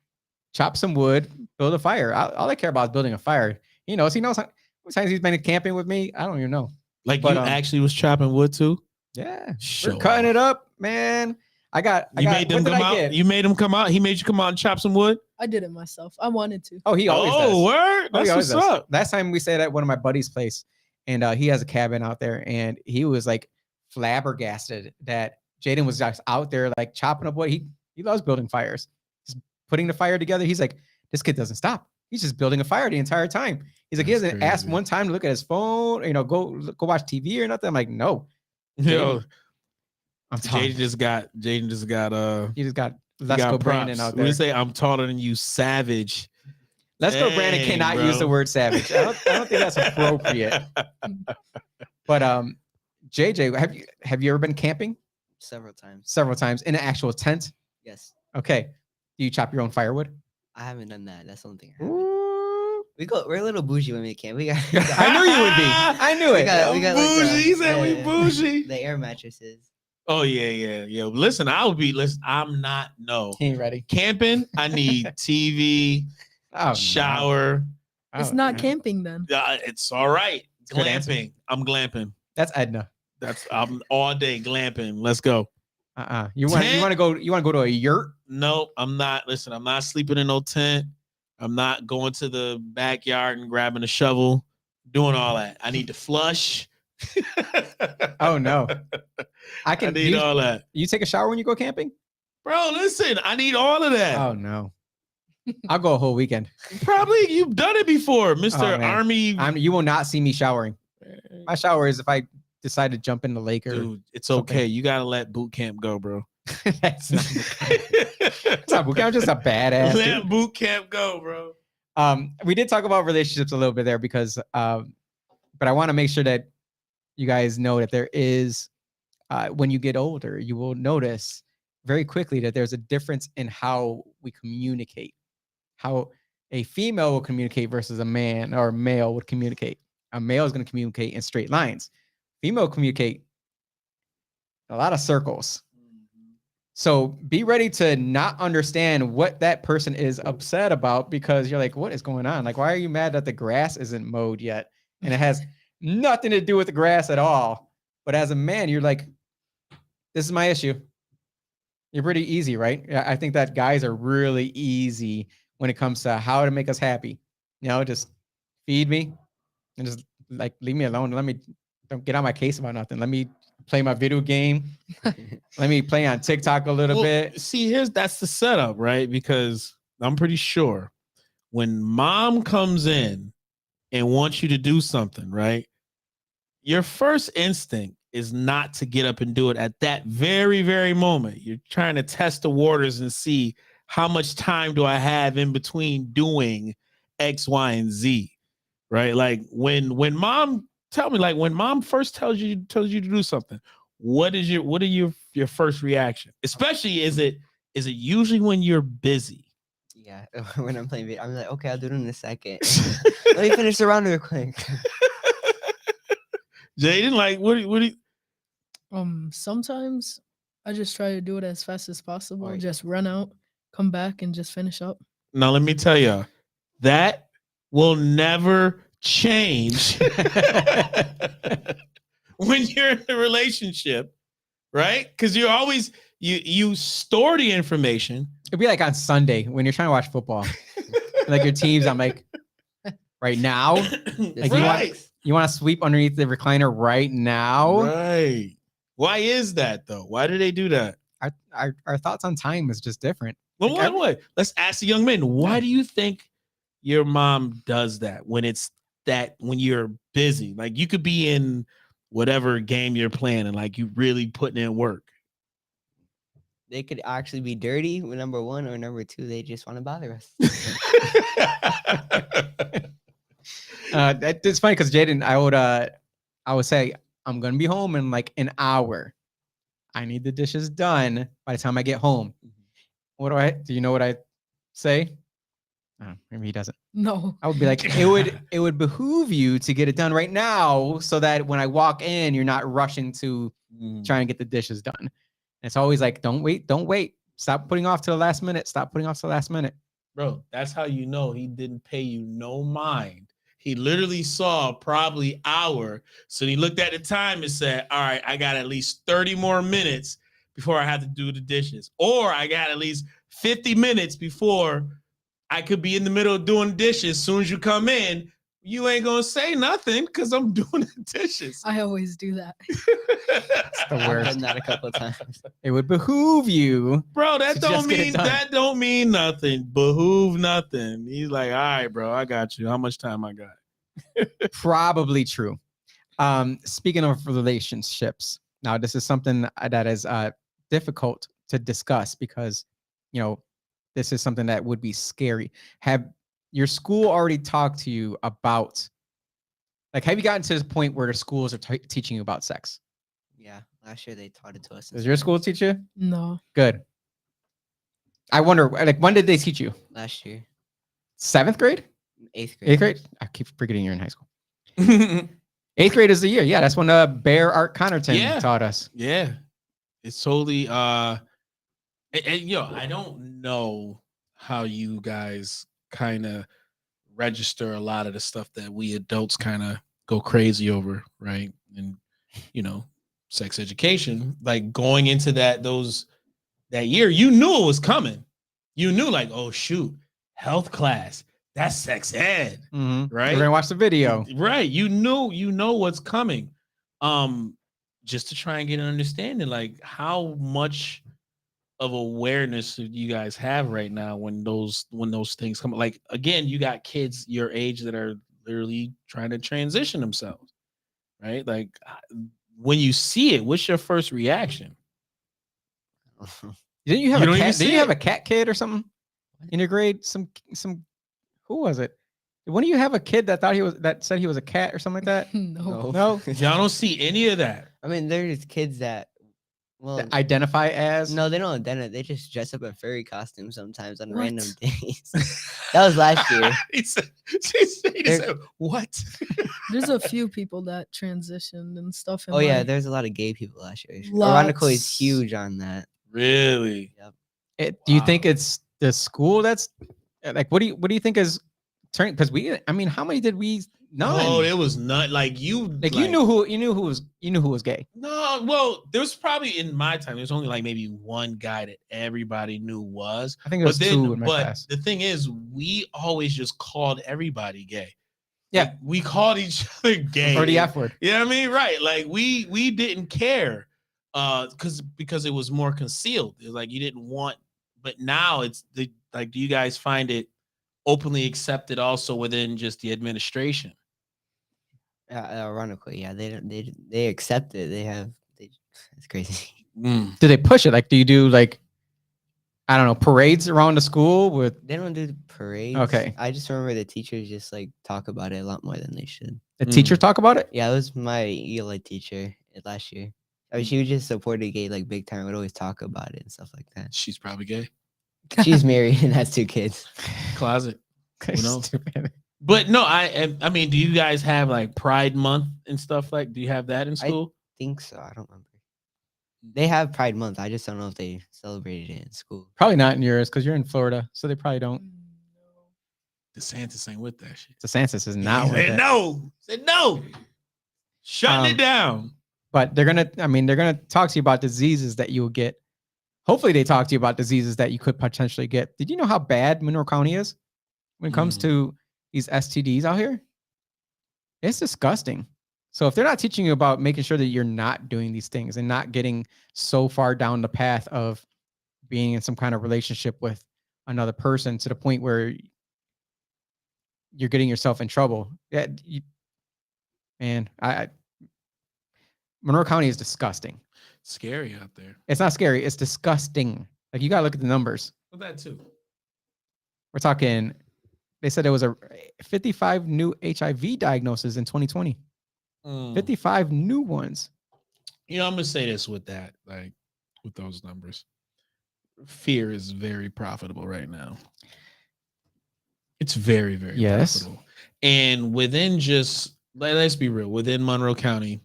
S1: chop some wood, build a fire. All I care about is building a fire. He knows how many times he's been camping with me. I don't even know.
S2: like
S1: but,
S2: you actually was chopping wood too.
S1: Yeah,
S2: Show
S1: we're cutting
S2: off.
S1: it up, man. I got.
S2: You made them
S1: what did
S2: come
S1: I
S2: out.
S1: get?
S2: You made them come out. He made you come out and chop some wood.
S3: I did it myself. I wanted to.
S1: Oh, he always does.
S2: Oh, word.
S1: Oh, he
S2: That's
S1: always
S2: what's
S1: does.
S2: up.
S1: Last time we stayed at one of my buddy's place, and he has a cabin out there, and he was like flabbergasted that Jaden was just out there like chopping up wood. He loves building fires, just putting the fire together. He's like, this kid doesn't stop. He's just building a fire the entire time. He's like, he
S2: That's
S1: hasn't asked
S2: crazy.
S1: one time to look at his phone, go watch TV or nothing. I'm like, no.
S2: Yo,
S1: I'm telling
S2: Jaden
S1: you,
S2: just got.
S1: he just got
S2: he
S1: Let's
S2: got
S1: Go Brandon
S2: props.
S1: out
S2: When
S1: there.
S2: you say I'm taller than you, savage.
S1: Let's Go Brandon
S2: Dang,
S1: cannot use the
S2: bro.
S1: word savage. I don't think that's appropriate. But JJ, have you ever been camping?
S4: Several times.
S1: Several times in an actual tent?
S4: Yes.
S1: Okay. Do you chop your own firewood?
S4: I haven't done that. That's the only thing I haven't. We're a little bougie when we camp. We got
S1: I knew you would be. I knew
S4: we
S1: it.
S4: got like
S2: bougie. He said we
S4: yeah,
S2: bougie.
S4: the air mattresses.
S2: Oh yeah. Listen, I'm not
S1: He ain't ready.
S2: camping. I need TV,
S1: Oh, no.
S2: shower.
S3: It's
S1: Oh,
S3: not
S1: no.
S3: camping then.
S2: It's all right.
S1: a good answer.
S2: Glamping. I'm glamping.
S1: That's Edna.
S2: I'm all day glamping. Let's go.
S1: You want
S2: Tent?
S1: to go to a yurt?
S2: No, I'm not. Listen, I'm not sleeping in no tent. I'm not going to the backyard and grabbing a shovel, doing all that. I need to flush.
S1: Oh no. I can
S2: need all that.
S1: you take a shower when you go camping?
S2: Bro, listen, I need all of that.
S1: Oh no. I'll go a whole weekend.
S2: Probably you've done it before, Mr.
S1: Oh, man.
S2: Army.
S1: You will not see me showering. My shower is if I decide to jump in the lake or
S2: Dude, it's
S1: something.
S2: okay. You gotta let boot camp go, bro.
S1: that's not it's not boot camp, I'm just a badass.
S2: Let
S1: dude.
S2: boot camp go, bro.
S1: We did talk about relationships a little bit there because but I want to make sure that you guys know that there is when you get older, you will notice very quickly that there's a difference in how we communicate, how a female will communicate versus a man or a male would communicate. A male is going to communicate in straight lines. Female communicate a lot of circles. So be ready to not understand what that person is upset about because you're like, what is going on? Like, why are you mad that the grass isn't mowed yet? And it has nothing to do with the grass at all. But as a man, you're like, this is my issue. You're pretty easy, right? I think that guys are really easy when it comes to how to make us happy. Just feed me and just like leave me alone. Don't get on my case about nothing. Let me play my video game. Let me play on TikTok a little bit.
S2: See, that's the setup, right? Because I'm pretty sure when mom comes in and wants you to do something, right? Your first instinct is not to get up and do it at that very, very moment. You're trying to test the waters and see how much time do I have in between doing X, Y, and Z, right? Like when mom when mom first tells you to do something, what are your first reaction? Especially is it usually when you're busy?
S4: Yeah, when I'm playing video, I'm like, okay, I'll do it in a second. Let me finish the round real quick.
S2: Jaden, like what do you
S3: Sometimes I just try to do it as fast as possible.
S4: Right.
S3: Just run out, come back, and just finish up.
S2: Now let me tell you, that will never change when you're in a relationship, right? Because you're always you store the information.
S1: It'd be like on Sunday when you're trying to watch football. Like your teams, I'm like, right now,
S4: Like,
S2: right.
S1: you want to sweep underneath the recliner right now.
S2: Right. Why is that though? Why do they do that?
S1: Our thoughts on time is just different.
S2: Well,
S1: Like,
S2: what? Let's ask the young men. Why do you think your mom does that when you're busy? Like you could be in whatever game you're playing and like you really putting in work.
S4: they could actually be dirty with number one or number two. They just want to bother us.
S1: It's funny because Jaden, I would say I'm gonna be home in like an hour. I need the dishes done by the time I get home. Do you know what I say? Oh, maybe he doesn't.
S3: No.
S1: I would be like, it would behoove you to get it done right now so that when I walk in, you're not rushing to try and get the dishes done. And it's always like, don't wait. Stop putting off to the last minute. Stop putting off to the last minute.
S2: Bro, that's how you know he didn't pay you no mind. He literally saw probably hour. So he looked at the time and said, all right, I got at least 30 more minutes before I had to do the dishes, or I got at least 50 minutes before I could be in the middle of doing dishes. As soon as you come in, you ain't gonna say nothing because I'm doing the dishes.
S3: I always do that.
S1: the
S4: I've
S1: worst.
S4: done that a couple of times.
S1: It would behoove you.
S2: Bro, that
S1: To
S2: don't
S1: just get it
S2: mean
S1: done.
S2: that don't mean nothing. Behoove nothing. He's like, all right, bro, I got you. How much time I got?
S1: Probably true. Speaking of relationships, now this is something that is difficult to discuss because, you know, this is something that would be scary. Have your school already talked to you about, like, have you gotten to this point where the schools are teaching you about sex?
S4: Yeah, last year they taught it to us. in
S1: Does your school
S4: Spanish.
S1: teach you?
S3: No.
S1: Good. I wonder, like, when did they teach you?
S4: Last year,
S1: 7th grade?
S4: 8th grade.
S1: 8th grade? I keep forgetting you're in high school. 8th grade is the year. Yeah, that's when Bear Art Connerton
S2: Yeah.
S1: taught us.
S2: Yeah, it's totally and, I don't know how you guys kind of register a lot of the stuff that we adults kind of go crazy over, right? And sex education, like going into that year, you knew it was coming. You knew, like, oh shoot, health class, that's sex ed,
S1: Mhm.
S2: right?
S1: We're gonna watch the video.
S2: Right. You know what's coming. Just to try and get an understanding, like how much of awareness do you guys have right now when those things come? Like, again, you got kids your age that are literally trying to transition themselves, right? Like, when you see it, what's your first reaction?
S1: Didn't you have
S2: You
S1: a
S2: don't even
S1: cat?
S2: see
S1: Didn't you have
S2: it.
S1: a cat kid or something in your grade? Some who was it? When do you have a kid that said he was a cat or something like that?
S3: No.
S1: No.
S2: Y'all don't see any of that.
S4: I mean, there's kids that, well,
S1: That identify as
S4: no, they don't identify. They just dress up in furry costumes sometimes on
S3: What?
S4: random days. That was last year.
S2: he said, what?
S3: There's a few people that transitioned and stuff. In
S4: Oh yeah,
S3: my-
S4: there's a lot of gay people last year. Veronica is
S3: Lots.
S4: huge on that.
S2: Really?
S1: Do you think
S2: Wow.
S1: it's the school that's like? What do you think is turning? Because how many did we? None.
S2: Oh, it was not like you.
S1: like you knew who was gay.
S2: No, well, there was probably in my time. There's only like maybe one guy that everybody knew was.
S1: I think it was
S2: But then,
S1: two in my
S2: but
S1: class.
S2: the thing is, we always just called everybody gay.
S1: Yeah.
S2: Like, we called each other gay.
S1: Or the F word.
S2: Yeah, I mean, right? Like we didn't care, because it was more concealed. It was like you didn't want. But now it's like, do you guys find it openly accepted also within just the administration?
S4: Ironically, yeah, they accept it. It's crazy.
S1: Do they push it? Like, do you do like, I don't know, parades around the school with
S4: They don't do the parades.
S1: Okay.
S4: I just remember the teachers just like talk about it a lot more than they should.
S1: the teacher talk about it?
S4: Yeah, it was my ELA teacher last year. I mean, she would just support the gay like big time. Would always talk about it and stuff like that.
S2: She's probably gay.
S4: She's married and has 2 kids.
S2: Closet. Who knows?
S1: Stupid.
S2: But no, I mean, do you guys have like Pride Month and stuff like? Do you have that in school?
S4: Think so. I don't remember. They have Pride Month. I just don't know if they celebrated it in school.
S1: Probably not in yours because you're in Florida, so they probably don't.
S2: DeSantis ain't with that shit.
S1: DeSantis is not
S2: He
S1: with
S2: said
S1: it.
S2: no. Said no. Shutting it down.
S1: But they're gonna talk to you about diseases that you will get. Hopefully, they talk to you about diseases that you could potentially get. Did you know how bad Monroe County is when it comes to these STDs out here? It's disgusting. So if they're not teaching you about making sure that you're not doing these things and not getting so far down the path of being in some kind of relationship with another person to the point where you're getting yourself in trouble. Yeah, Monroe County is disgusting.
S2: Scary out there.
S1: It's not scary. It's disgusting. Like, you gotta look at the numbers.
S2: Well, that too.
S1: We're talking. They said there was a 55 new HIV diagnoses in 2020. 55 new ones.
S2: You know, I'm gonna say this with that, like with those numbers. Fear is very profitable right now. It's very, very
S1: Yes.
S2: profitable. And within let's be real, within Monroe County,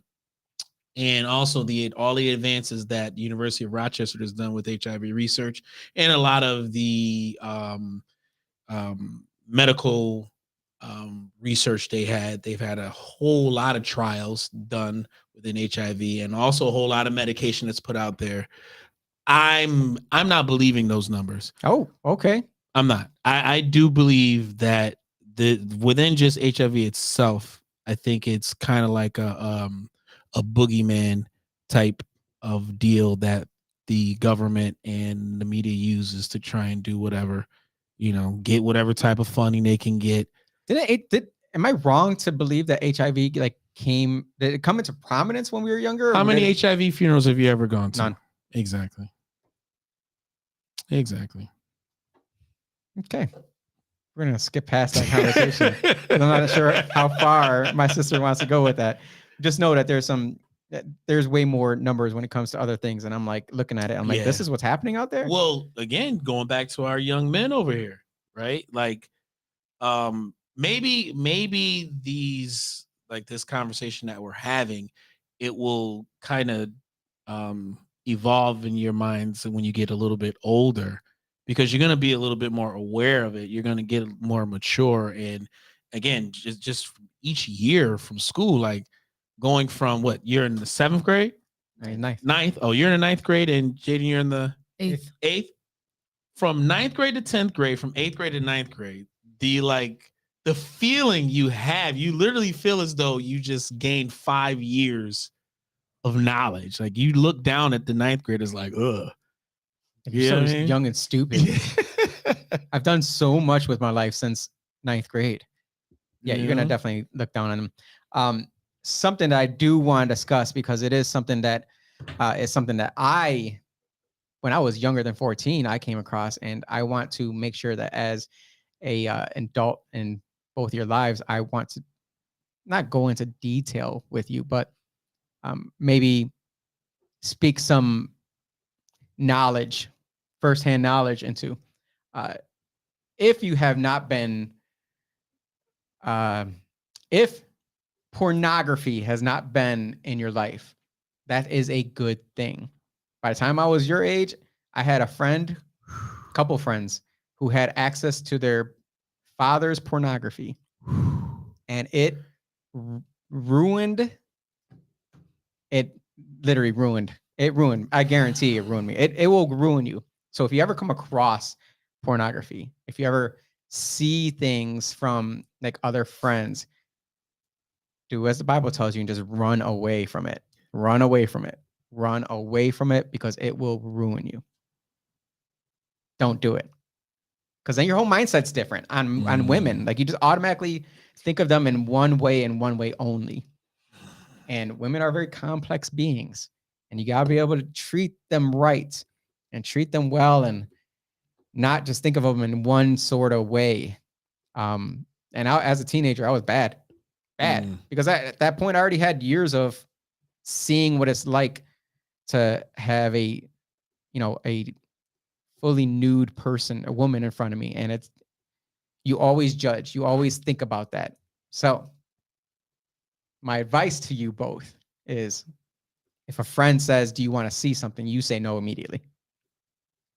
S2: and also all the advances that the University of Rochester has done with HIV research and a lot of the medical research they've had a whole lot of trials done within HIV and also a whole lot of medication that's put out there. I'm not believing those numbers.
S1: Oh, okay.
S2: I'm not. I do believe that within just HIV itself, I think it's kind of like a boogeyman type of deal that the government and the media uses to try and do whatever, get whatever type of funding they can get.
S1: Am I wrong to believe that HIV like did it come into prominence when we were younger?
S2: How
S1: or
S2: many
S1: did it-
S2: HIV funerals have you ever gone to?
S1: None.
S2: Exactly.
S1: Okay. We're gonna skip past that conversation. 'Cause I'm not sure how far my sister wants to go with that. Just know that there's way more numbers when it comes to other things. And I'm like looking at it. I'm like, this
S2: Yeah.
S1: is what's happening out there.
S2: Well, again, going back to our young men over here, right? Like, maybe these like this conversation that we're having, it will kind of evolve in your minds when you get a little bit older, because you're going to be a little bit more aware of it. You're going to get more mature, and again, just each year from school, like going from what you're in the 7th grade,
S1: Nice.
S2: 9th. Oh, you're in the 9th grade, and Jaden, you're in the
S3: 8th.
S2: 8th. From 9th grade to 10th grade, from 8th grade to 9th grade, the feeling you have, you literally feel as though you just gained 5 years of knowledge. Like you look down at the 9th graders like, ugh.
S1: You're
S2: You know
S1: so
S2: what I mean?
S1: young and stupid. I've done so much with my life since 9th grade. Yeah, you're gonna
S2: Yeah.
S1: definitely look down on them. Something that I do want to discuss, because it is something that when I was younger than 14, I came across, and I want to make sure that as a adult in both your lives, I want to not go into detail with you, but maybe speak some knowledge, firsthand knowledge into. If you have not been, if pornography has not been in your life, that is a good thing. By the time I was your age, I had a couple friends who had access to their father's pornography, and it ruined. It literally ruined. It ruined. I guarantee it ruined me. It will ruin you. So if you ever come across pornography, if you ever see things from like other friends, do as the Bible tells you and just run away from it. Run away from it. Run away from it, because it will ruin you. Don't do it. Because then your whole mindset's different on women. Like you just automatically think of them in one way and one way only. And women are very complex beings, and you gotta be able to treat them right and treat them well, and not just think of them in one sort of way. And as a teenager, I was bad, because at that point I already had years of seeing what it's like to have a fully nude person, a woman in front of me. And you always judge, you always think about that. So my advice to you both is, if a friend says, do you want to see something? You say no immediately.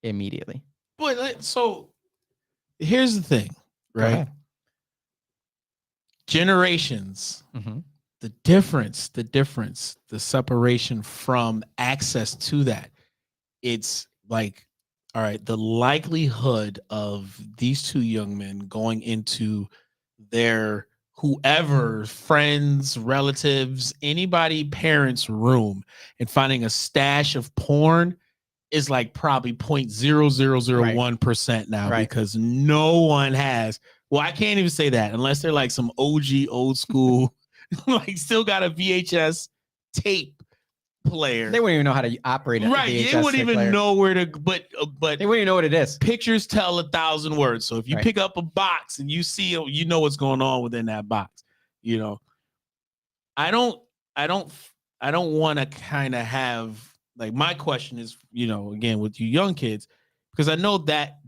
S1: Immediately.
S2: But so here's the thing,
S1: Go
S2: right?
S1: ahead.
S2: Generations,
S1: Mhm.
S2: the difference, the separation from access to that. It's like, all right, the likelihood of these two young men going into their whoever, friends, relatives, anybody, parents' room and finding a stash of porn is like probably 0.0001% now,
S1: Right.
S2: because no one has. Well, I can't even say that unless they're like some OG old school, like still got a VHS tape player.
S1: They wouldn't even know how to operate it.
S2: Right. They wouldn't even know where to, but
S1: They wouldn't even know what it is.
S2: pictures tell 1,000 words. So if you
S1: Right.
S2: pick up a box and you see, you know what's going on within that box. I don't want to kind of have, like, my question is, again, with you young kids, because I know that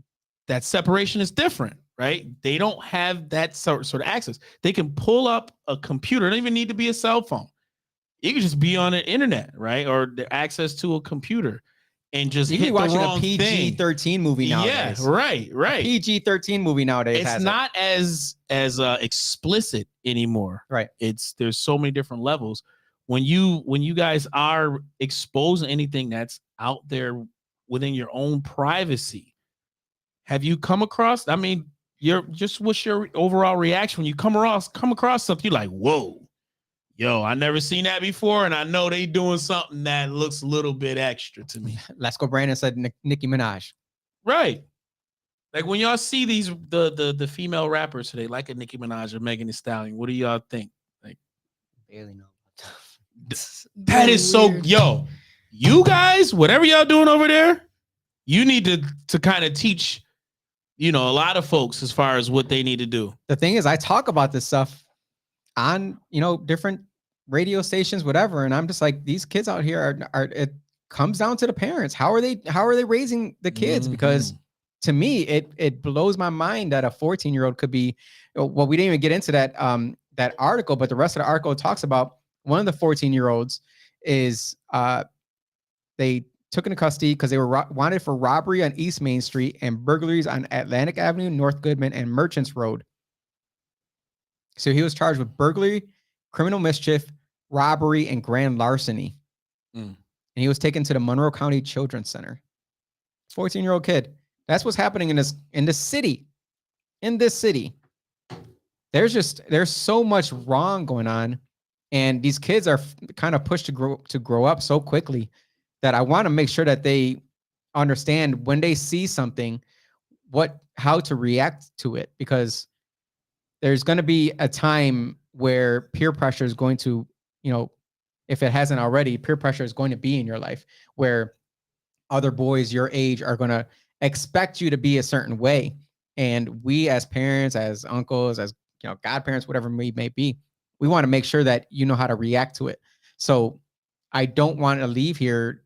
S2: separation is different, right? They don't have that sort of access. They can pull up a computer. It don't even need to be a cell phone. You can just be on the internet, right? Or the access to a computer and just
S1: You can
S2: hit
S1: be watching
S2: the
S1: a
S2: wrong thing.
S1: PG-13 movie nowadays.
S2: Yeah, right.
S1: A PG-13 movie nowadays.
S2: It's
S1: has
S2: not as explicit anymore.
S1: Right.
S2: There's so many different levels. When you guys are exposing anything that's out there within your own privacy. Have you come across? I mean, what's your overall reaction when you come across something you're like, whoa, yo, I never seen that before, and I know they doing something that looks a little bit extra to me.
S1: Let's go. Brandon said Nicki Minaj.
S2: Right. Like when y'all see these the female rappers today, like a Nicki Minaj or Megan Thee Stallion, what do y'all think?
S4: Barely know about
S3: It's
S2: That
S3: very
S2: is so
S3: weird.
S2: yo, you guys, whatever y'all doing over there, you need to kind of teach, a lot of folks as far as what they need to do.
S1: The thing is, I talk about this stuff on, different radio stations, whatever. And I'm just like, these kids out here are it comes down to the parents. How are they raising the kids? Because to me, it blows my mind that a 14-year-old could be, well, we didn't even get into that, that article, but the rest of the article talks about one of the 14-year-olds is, they took into custody because they were wanted for robbery on East Main Street and burglaries on Atlantic Avenue, North Goodman, and Merchants Road. So he was charged with burglary, criminal mischief, robbery, and grand larceny. And he was taken to the Monroe County Children's Center. 14-year-old kid. That's what's happening in this city. In this city. There's so much wrong going on. And these kids are kind of pushed to grow up so quickly that I want to make sure that they understand when they see something, how to react to it, because there's going to be a time where peer pressure is going to, if it hasn't already, peer pressure is going to be in your life where other boys your age are going to expect you to be a certain way. And we as parents, as uncles, as godparents, whatever we may be, we want to make sure that you know how to react to it. So I don't want to leave here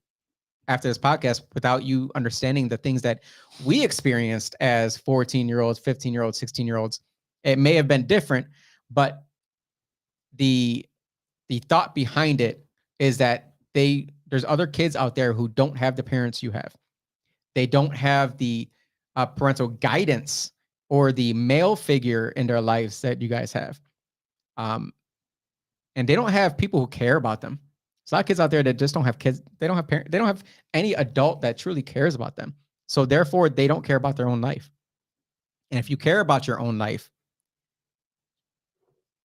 S1: after this podcast without you understanding the things that we experienced as 14-year-olds, 15-year-olds, 16-year-olds. It may have been different, but the thought behind it is that there's other kids out there who don't have the parents you have. They don't have the parental guidance or the male figure in their lives that you guys have. And they don't have people who care about them. There's a lot of kids out there that just don't have kids. They don't have parents. They don't have any adult that truly cares about them. So therefore, they don't care about their own life. And if you care about your own life,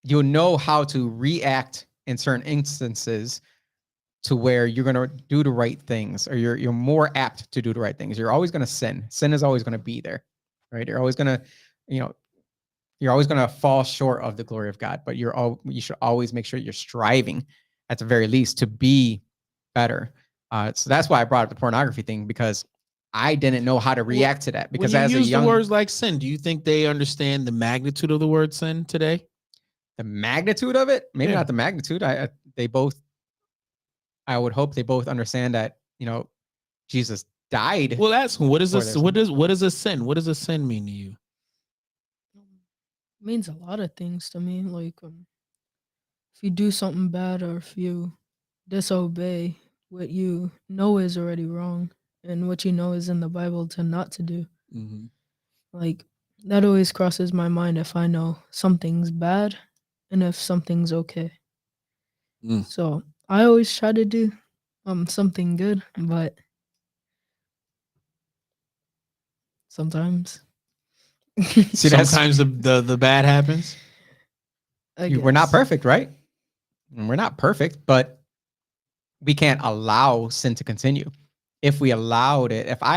S1: you'll know how to react in certain instances to where you're going to do the right things, or you're more apt to do the right things. You're always going to sin. Sin is always going to be there, right? You're always going to, you're always going to fall short of the glory of God, but you should always make sure you're striving at the very least to be better. So that's why I brought up the pornography thing, because I didn't know how to react to that. Because
S2: when you
S1: as a
S2: use
S1: young,
S2: the words like sin, do you think they understand the magnitude of the word sin today?
S1: the magnitude of it, maybe
S2: Yeah.
S1: not the magnitude. I would hope they both understand that, Jesus died.
S2: Well, ask them, what is
S1: For
S2: a
S1: their
S2: what is a sin? What does a sin mean to you?
S3: Means a lot of things to me. Like, if you do something bad or if you disobey what you know is already wrong and what you know is in the Bible to not to do. Like, that always crosses my mind if I know something's bad and if something's okay. So I always try to do something good, but sometimes
S1: See, that's,
S2: Sometimes the bad happens.
S1: we're not
S3: guess.
S1: perfect, right? We're not perfect, but we can't allow sin to continue. If I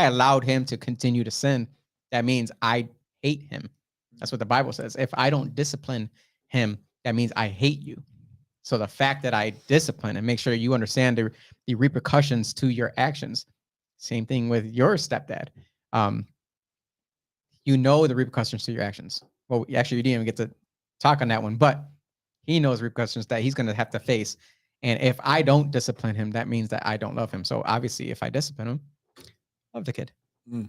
S1: allowed him to continue to sin, that means I hate him. That's what the Bible says. If I don't discipline him, that means I hate you. So the fact that I discipline and make sure you understand the repercussions to your actions. Same thing with your stepdad. The repercussions to your actions. Well, actually, you didn't even get to talk on that one, but he knows repercussions that he's going to have to face. And if I don't discipline him, that means that I don't love him. So obviously, if I discipline him, love the kid.
S2: Well,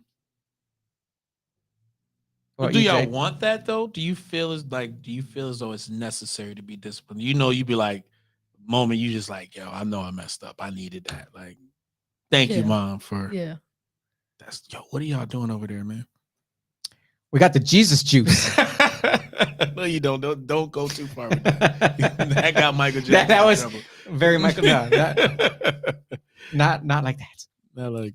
S1: What
S2: do
S1: you,
S2: y'all
S1: Jay?
S2: want that though? Do you feel as though it's necessary to be disciplined? You'd be like, moment you just like, yo, I know I messed up. I needed that. Like, thank you,
S3: Yeah.
S2: Mom, for
S3: Yeah.
S2: what are y'all doing over there, man?
S1: We got the Jesus juice.
S2: No, you don't. Don't go too far with that. That got Michael Jackson.
S1: That
S2: in
S1: was
S2: trouble.
S1: very Michael. No, not like that.
S2: Not like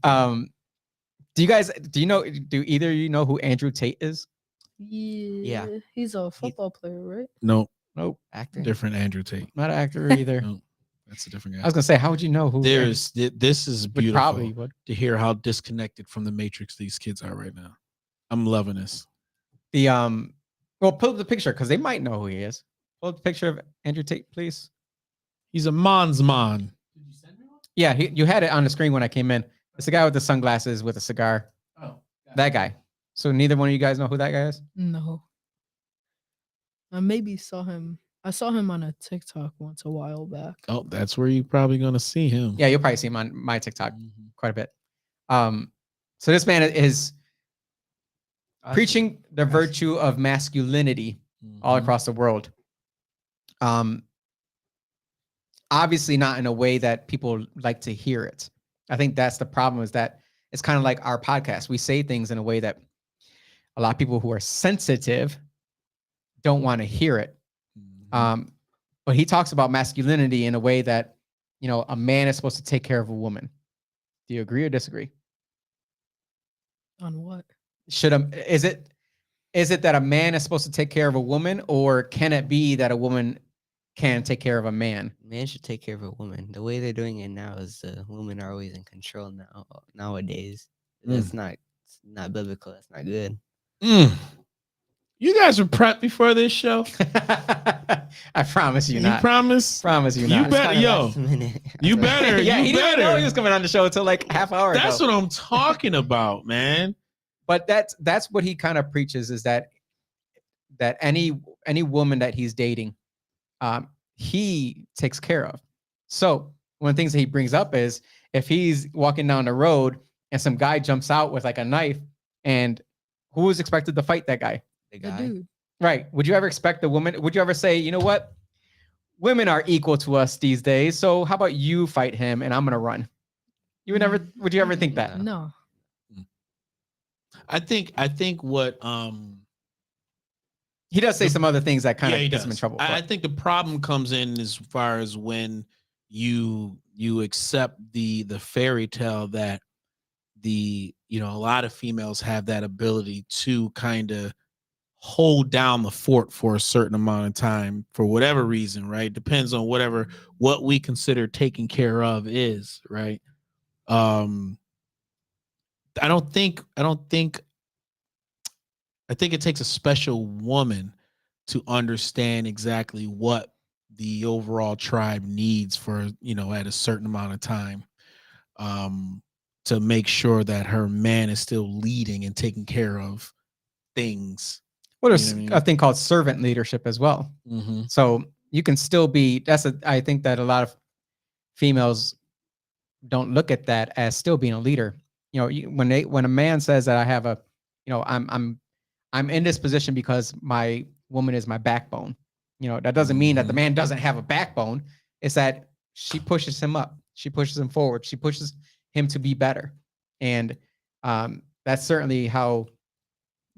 S1: Do either of you know who Andrew Tate is?
S3: Yeah. He's a football player, right?
S2: No,
S1: Nope,
S4: Actor.
S2: different Andrew Tate.
S1: not an actor either.
S2: No, that's a different guy.
S1: I was gonna say, how would you know who?
S2: This is
S1: would
S2: beautiful
S1: probably would.
S2: to hear how disconnected from the Matrix these kids are right now. I'm loving this.
S1: The well, pull up the picture because they might know who he is. Pull up the picture of Andrew Tate, please.
S2: He's a man's man.
S5: Did you send me one?
S1: Yeah, you had it on the screen when I came in. It's the guy with the sunglasses with a cigar.
S5: Oh, got
S1: That
S5: it.
S1: guy. So neither one of you guys know who that guy is?
S3: No. I maybe saw him. I saw him on a TikTok once a while back.
S2: Oh, that's where you're probably gonna see him.
S1: Yeah, you'll probably see him on my TikTok
S2: Mhm.
S1: quite a bit. So this man is preaching the virtue of masculinity all
S2: Mhm.
S1: across the world. Obviously not in a way that people like to hear it. I think that's the problem, is that it's kind of like our podcast. We say things in a way that a lot of people who are sensitive don't want to hear it.
S2: Mhm.
S1: But he talks about masculinity in a way that, a man is supposed to take care of a woman. Do you agree or disagree?
S3: On what?
S1: Is it that a man is supposed to take care of a woman, or can it be that a woman can take care of a man?
S4: Man should take care of a woman. The way they're doing it now is women are always in control nowadays. That's it's not biblical. That's not good.
S2: Mm. You guys were prepped before this show.
S1: I promise you not.
S2: Promise.
S1: Promise you
S2: You
S1: not.
S2: better, yo.
S4: Last minute.
S2: You better.
S1: Yeah,
S2: you
S1: he didn't even know
S2: better.
S1: he was coming on the show until like half hour
S2: That's
S1: ago.
S2: what I'm talking about, man.
S1: But that's what he kind of preaches, is that any woman that he's dating, he takes care of. So one of the things that he brings up is, if he's walking down the road and some guy jumps out with like a knife, and who is expected to fight that guy?
S4: The
S3: The
S4: guy.
S3: dude.
S1: Right. Would you ever expect the woman? Would you ever say, you know what? Women are equal to us these days. So how about you fight him and I'm going to run? Would you ever think that?
S3: No.
S2: I think what
S1: He does say some other things that kind
S2: yeah,
S1: of
S2: he
S1: gets him in
S2: does.
S1: trouble.
S2: I
S1: but-
S2: think the problem comes in as far as when you accept the fairy tale that a lot of females have that ability to kind of hold down the fort for a certain amount of time for whatever reason, right? Depends on what we consider taking care of is, right? I think it takes a special woman to understand exactly what the overall tribe needs for, at a certain amount of time, to make sure that her man is still leading and taking care of things.
S1: Well, there's
S2: You know what I mean?
S1: a thing called servant leadership as well.
S2: Mm-hmm.
S1: So you can still be, I think that a lot of females don't look at that as still being a leader. When a man says that I have I'm in this position because my woman is my backbone. That doesn't mean that the man doesn't have a backbone. It's that she pushes him up. She pushes him forward. She pushes him to be better. And that's certainly how,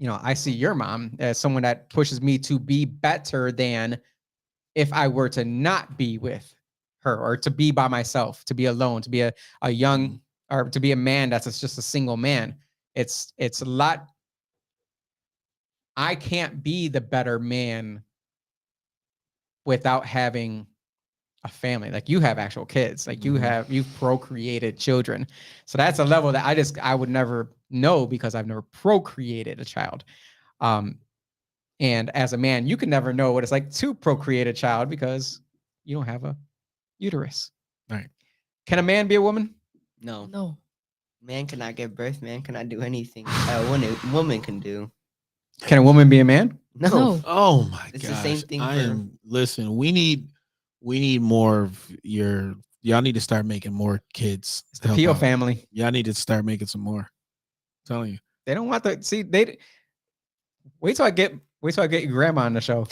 S1: I see your mom as someone that pushes me to be better than if I were to not be with her, or to be by myself, to be alone, to be a young, or to be a man that's just a single man. It's a lot. I can't be the better man without having a family. Like, you have actual kids, like you've procreated children. So that's a level that I would never know, because I've never procreated a child. And as a man, you can never know what it's like to procreate a child, because you don't have a uterus.
S2: Right.
S1: Can a man be a woman?
S4: No.
S3: No.
S4: Man cannot give birth. Man cannot do anything woman can do.
S1: Can a woman be a man?
S4: No.
S3: No.
S2: Oh my god.
S4: It's the same thing
S2: Listen, we need more of y'all need to start making more kids.
S1: It's the Pio family.
S2: Y'all need to start making some more. I'm telling you.
S1: They don't want to see. Wait till I get your grandma on the show.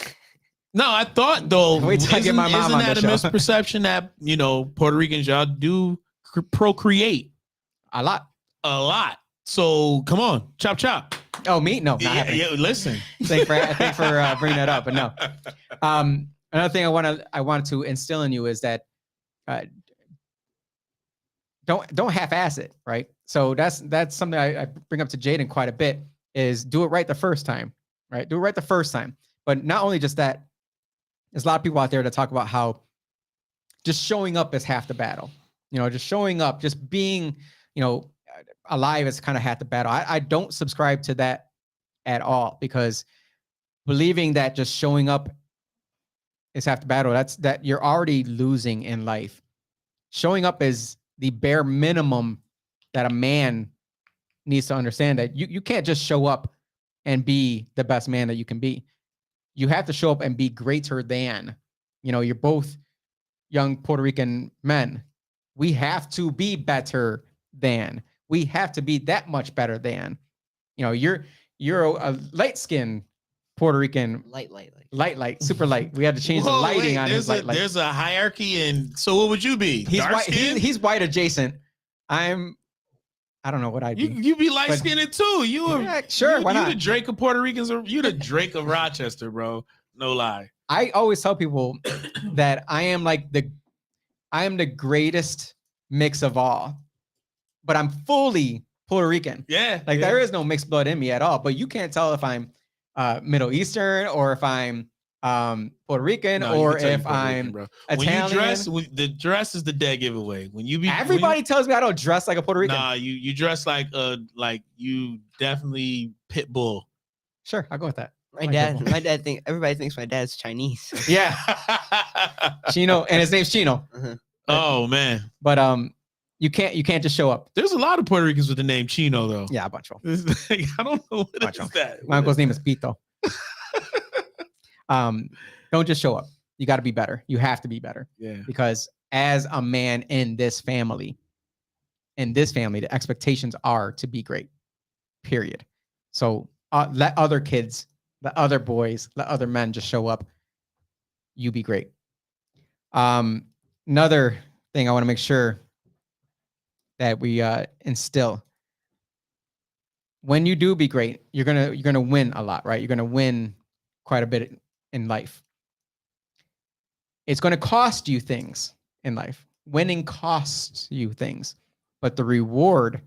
S2: No, I thought though.
S1: Wait till I get my mom
S2: isn't
S1: on
S2: that
S1: the
S2: a
S1: show.
S2: misperception that Puerto Ricans y'all do procreate
S1: A lot.
S2: a lot? So come on, chop chop.
S1: Oh, me? No, not
S2: Yeah,
S1: happening.
S2: listen.
S1: Thanks for bringing that up, but no. Another thing I wanted to instill in you is that don't half-ass it, right? So that's something I bring up to Jaden quite a bit, is do it right the first time, right? Do it right the first time. But not only just that, there's a lot of people out there that talk about how just showing up is half the battle. You know, just showing up, just being, you know, alive is kind of half the battle. I don't subscribe to that at all, because believing that just showing up is half the battle, that you're already losing in life. Showing up is the bare minimum that a man needs to understand, that you can't just show up and be the best man that you can be. You have to show up and be greater than. You know, you're both young Puerto Rican men. We have to be better than. We have to be that much better than. You know, you're a light-skinned Puerto Rican, light, super light. We had to change the
S2: Whoa,
S1: lighting
S2: wait,
S1: on his light.
S2: There's a hierarchy, and so what would you be?
S1: He's
S2: Dark
S1: white.
S2: skin?
S1: He's white adjacent. I don't know what I'd be.
S2: You be light skinned too.
S1: Yeah, sure, why
S2: you
S1: not?
S2: the Drake of Puerto Ricans. You the Drake of Rochester, bro. No lie.
S1: I always tell people that I am the greatest mix of all, but I'm fully Puerto Rican.
S2: Yeah,
S1: Like there is no mixed blood in me at all. But you can't tell if I'm Middle Eastern or if I'm Puerto Rican,
S2: No, you
S1: or
S2: can tell you
S1: if
S2: Puerto Rican,
S1: I'm
S2: bro.
S1: Italian.
S2: When you dress, the dress is the dead giveaway. When you be
S1: Everybody tells me I don't dress like a Puerto Rican.
S2: Nah, you dress like you definitely pit bull.
S1: Sure, I'll go with that.
S4: My dad everybody thinks my dad's Chinese.
S1: Yeah, Chino, and his name's Chino.
S2: Oh man,
S1: But you can't just show up.
S2: there's a lot of Puerto Ricans with the name Chino though.
S1: Yeah, a bunch of them.
S2: It's like, I don't know what
S1: Bunch
S2: is
S1: of
S2: that.
S1: My uncle's name is Pito. Don't just show up. You got to be better. You have to be better,
S2: Yeah.
S1: because as a man in this family, the expectations are to be great. Period. So let other kids, let other boys, let other men just show up. You be great. Another thing I want to make sure that we instill: when you do be great, you're gonna win a lot, right? You're gonna win quite a bit in life. It's gonna cost you things in life. Winning costs you things, but the reward,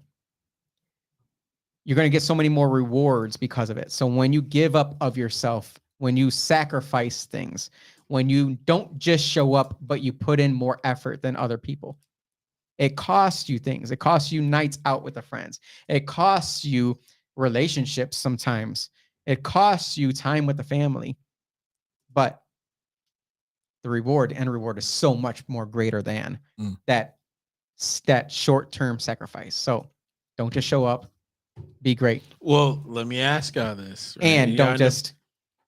S1: you're gonna get so many more rewards because of it. So when you give up of yourself, when you sacrifice things, when you don't just show up, but you put in more effort than other people, it costs you things. It costs you nights out with the friends. It costs you relationships sometimes. It costs you time with the family. But the end reward is so much more greater than that short-term sacrifice. So don't just show up, be great.
S2: Well, let me ask y'all this. Right?
S1: And
S2: Y'all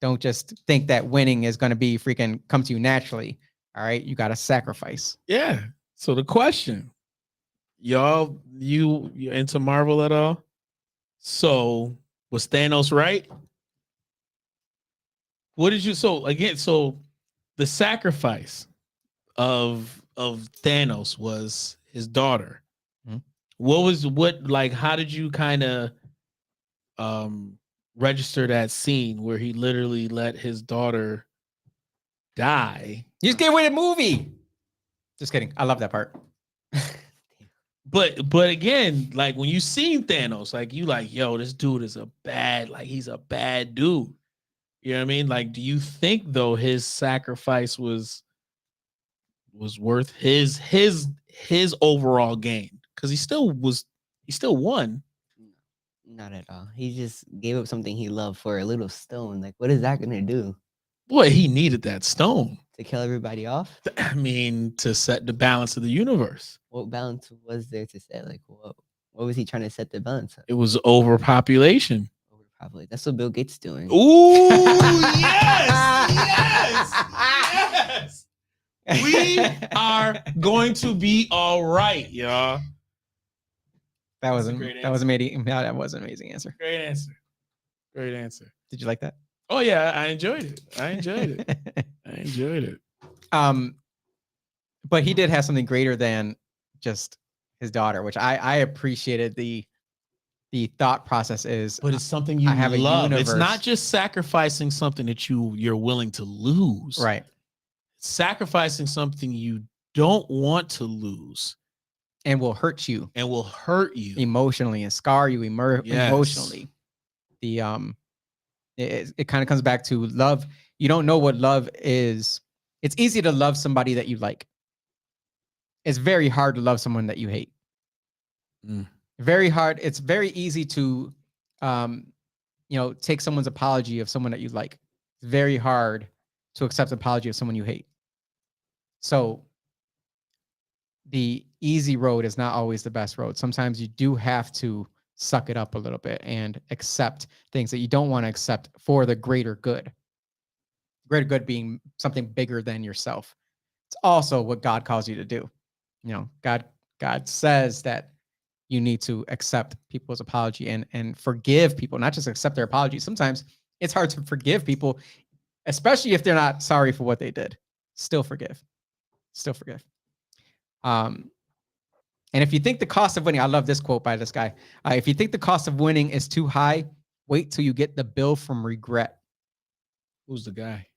S1: don't just think that winning is going to be freaking come to you naturally. All right. You got to sacrifice.
S2: Yeah. So the question, y'all, you into Marvel at all? So was Thanos right? What did you so the sacrifice of Thanos was his daughter.
S1: Mhm.
S2: How did you kind of register that scene where he literally let his daughter die?
S1: You just gave away the movie. Just kidding. I love that part.
S2: But again, like when you seen Thanos, like you like, yo, this dude is he's a bad dude. You know what I mean? Like, do you think though his sacrifice was worth his overall gain? Because he still won.
S4: Not at all. He just gave up something he loved for a little stone. Like, what is that gonna do?
S2: Boy, he needed that stone.
S4: To kill everybody off?
S2: I mean, to set the balance of the universe.
S4: What balance was there to set? Like, what was he trying to set the balance of?
S2: It was overpopulation.
S4: Probably. That's what Bill Gates doing.
S2: Ooh, yes. We are going to be all right, y'all.
S1: That was
S2: That's a great
S1: that was amazing. That was an amazing answer.
S2: Great answer. Great answer.
S1: Did you like that?
S2: Oh yeah, I enjoyed it. I enjoyed it.
S1: But he did have something greater than just his daughter, which I appreciated. The thought process is,
S2: But it's something you
S1: I have a
S2: love. It's
S1: universe.
S2: not just sacrificing something that you're willing to lose.
S1: right.
S2: Sacrificing something you don't want to lose
S1: and will hurt you
S2: and will hurt you.
S1: emotionally and scar you
S2: Yes.
S1: emotionally. It kind of comes back to love. You don't know what love is. It's easy to love somebody that you like. It's very hard to love someone that you hate. Very hard. It's very easy to take someone's apology of someone that you like. It's very hard to accept the apology of someone you hate. So the easy road is not always the best road. Sometimes you do have to suck it up a little bit and accept things that you don't want to accept for the greater good. Greater good being something bigger than yourself. It's also what God calls you to do. God says that you need to accept people's apology and forgive people, not just accept their apology. Sometimes it's hard to forgive people, especially if they're not sorry for what they did. Still forgive. And if you think the cost of winning, I love this quote by this guy. If you think the cost of winning is too high, wait till you get the bill from regret.
S2: Who's the guy?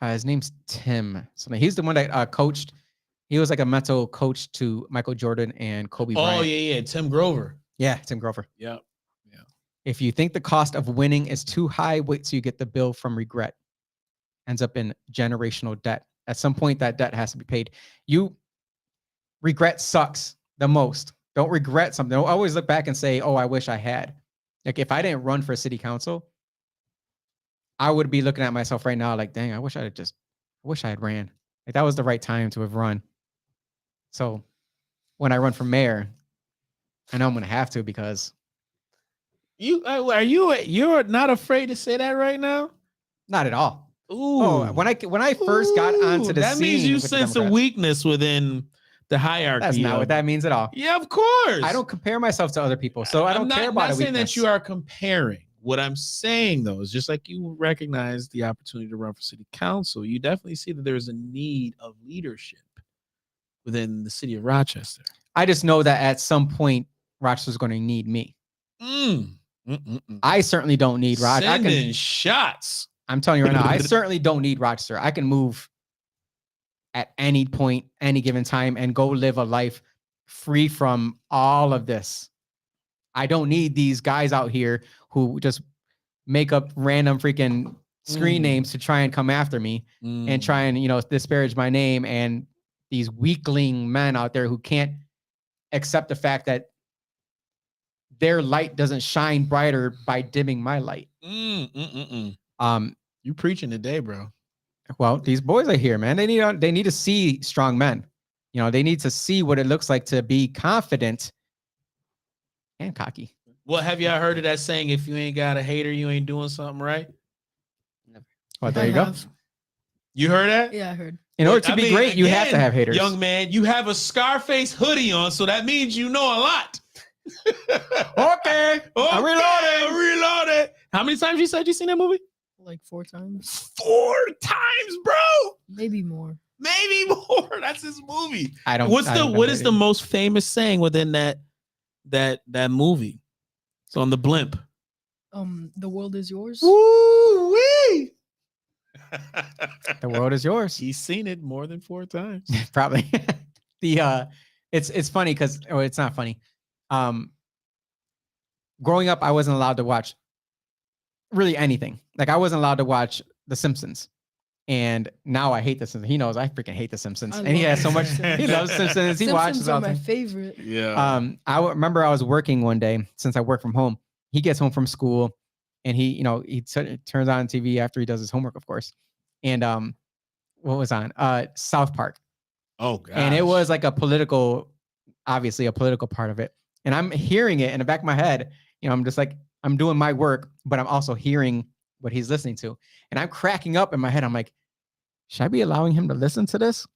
S1: His name's Tim. So he's the one that coached. He was like a mental coach to Michael Jordan and Kobe Bryant.
S2: Oh, yeah. Tim Grover.
S1: Yeah, Tim Grover.
S2: Yep.
S1: If you think the cost of winning is too high, wait till you get the bill from regret. Ends up in generational debt. At some point, that debt has to be paid. Regret sucks the most. Don't regret something. Don't always look back and say, oh, I wish I had. Like if I didn't run for city council, I would be looking at myself right now like, dang, I wish I had ran. Like that was the right time to have run. So when I run for mayor, I know I'm going to have to because
S2: you're not afraid to say that right now?
S1: not at all.
S2: Ooh.
S1: Oh, when I first got onto the
S2: that
S1: scene,
S2: means you
S1: with the
S2: sense a
S1: Democrats,
S2: weakness within the hierarchy.
S1: That's not what that means at all.
S2: Yeah, of course.
S1: I don't compare myself to other people, so I don't care about
S2: I'm not saying
S1: weakness.
S2: that you are comparing. What I'm saying though is just like you recognize the opportunity to run for city council, you definitely see that there's a need of leadership within the city of Rochester.
S1: I just know that at some point Rochester's going to need me. I certainly don't need Rochester.
S2: Sending shots.
S1: I'm telling you right now, I certainly don't need Rochester. I can move at any point, any given time, and go live a life free from all of this. I don't need these guys out here who just make up random freaking screen names to try and come after me and try and, disparage my name, and these weakling men out there who can't accept the fact that their light doesn't shine brighter by dimming my light.
S2: You preaching today, bro.
S1: Well, these boys are here, man. They need to see strong men. They need to see what it looks like to be confident and cocky.
S2: Well, have y'all heard of that saying, if you ain't got a hater, you ain't doing something right?
S1: Well, there you go.
S2: You heard that?
S3: Yeah, I heard.
S1: In order to be great, you have to have haters.
S2: Young man, you have a Scarface hoodie on, so that means you know a lot.
S1: Okay. I'm
S2: reloaded. How many times you said you seen that movie?
S3: Like 4 times.
S2: 4 times, bro.
S3: Maybe more.
S2: Maybe more. That's his movie.
S1: What
S2: is the most famous saying within that movie? It's on the blimp.
S3: The world is yours.
S2: Woo-wee.
S1: The world is yours.
S2: He's seen it more than 4 times.
S1: Probably. It's funny because it's not funny. Growing up, I wasn't allowed to watch really anything. Like I wasn't allowed to watch The Simpsons. And now I hate The Simpsons. He knows I freaking hate The Simpsons. And he has so much. He loves Simpsons. He watches
S3: Simpsons
S1: all
S3: are my
S1: the time.
S3: favorite.
S2: Yeah.
S1: I remember I was working one day, since I work from home. He gets home from school and he turns on TV after he does his homework, of course. And what was on? South Park.
S2: Oh, God.
S1: And it was like obviously a political part of it. And I'm hearing it in the back of my head. I'm just like, I'm doing my work, but I'm also hearing what he's listening to. And I'm cracking up in my head. I'm like, should I be allowing him to listen to this?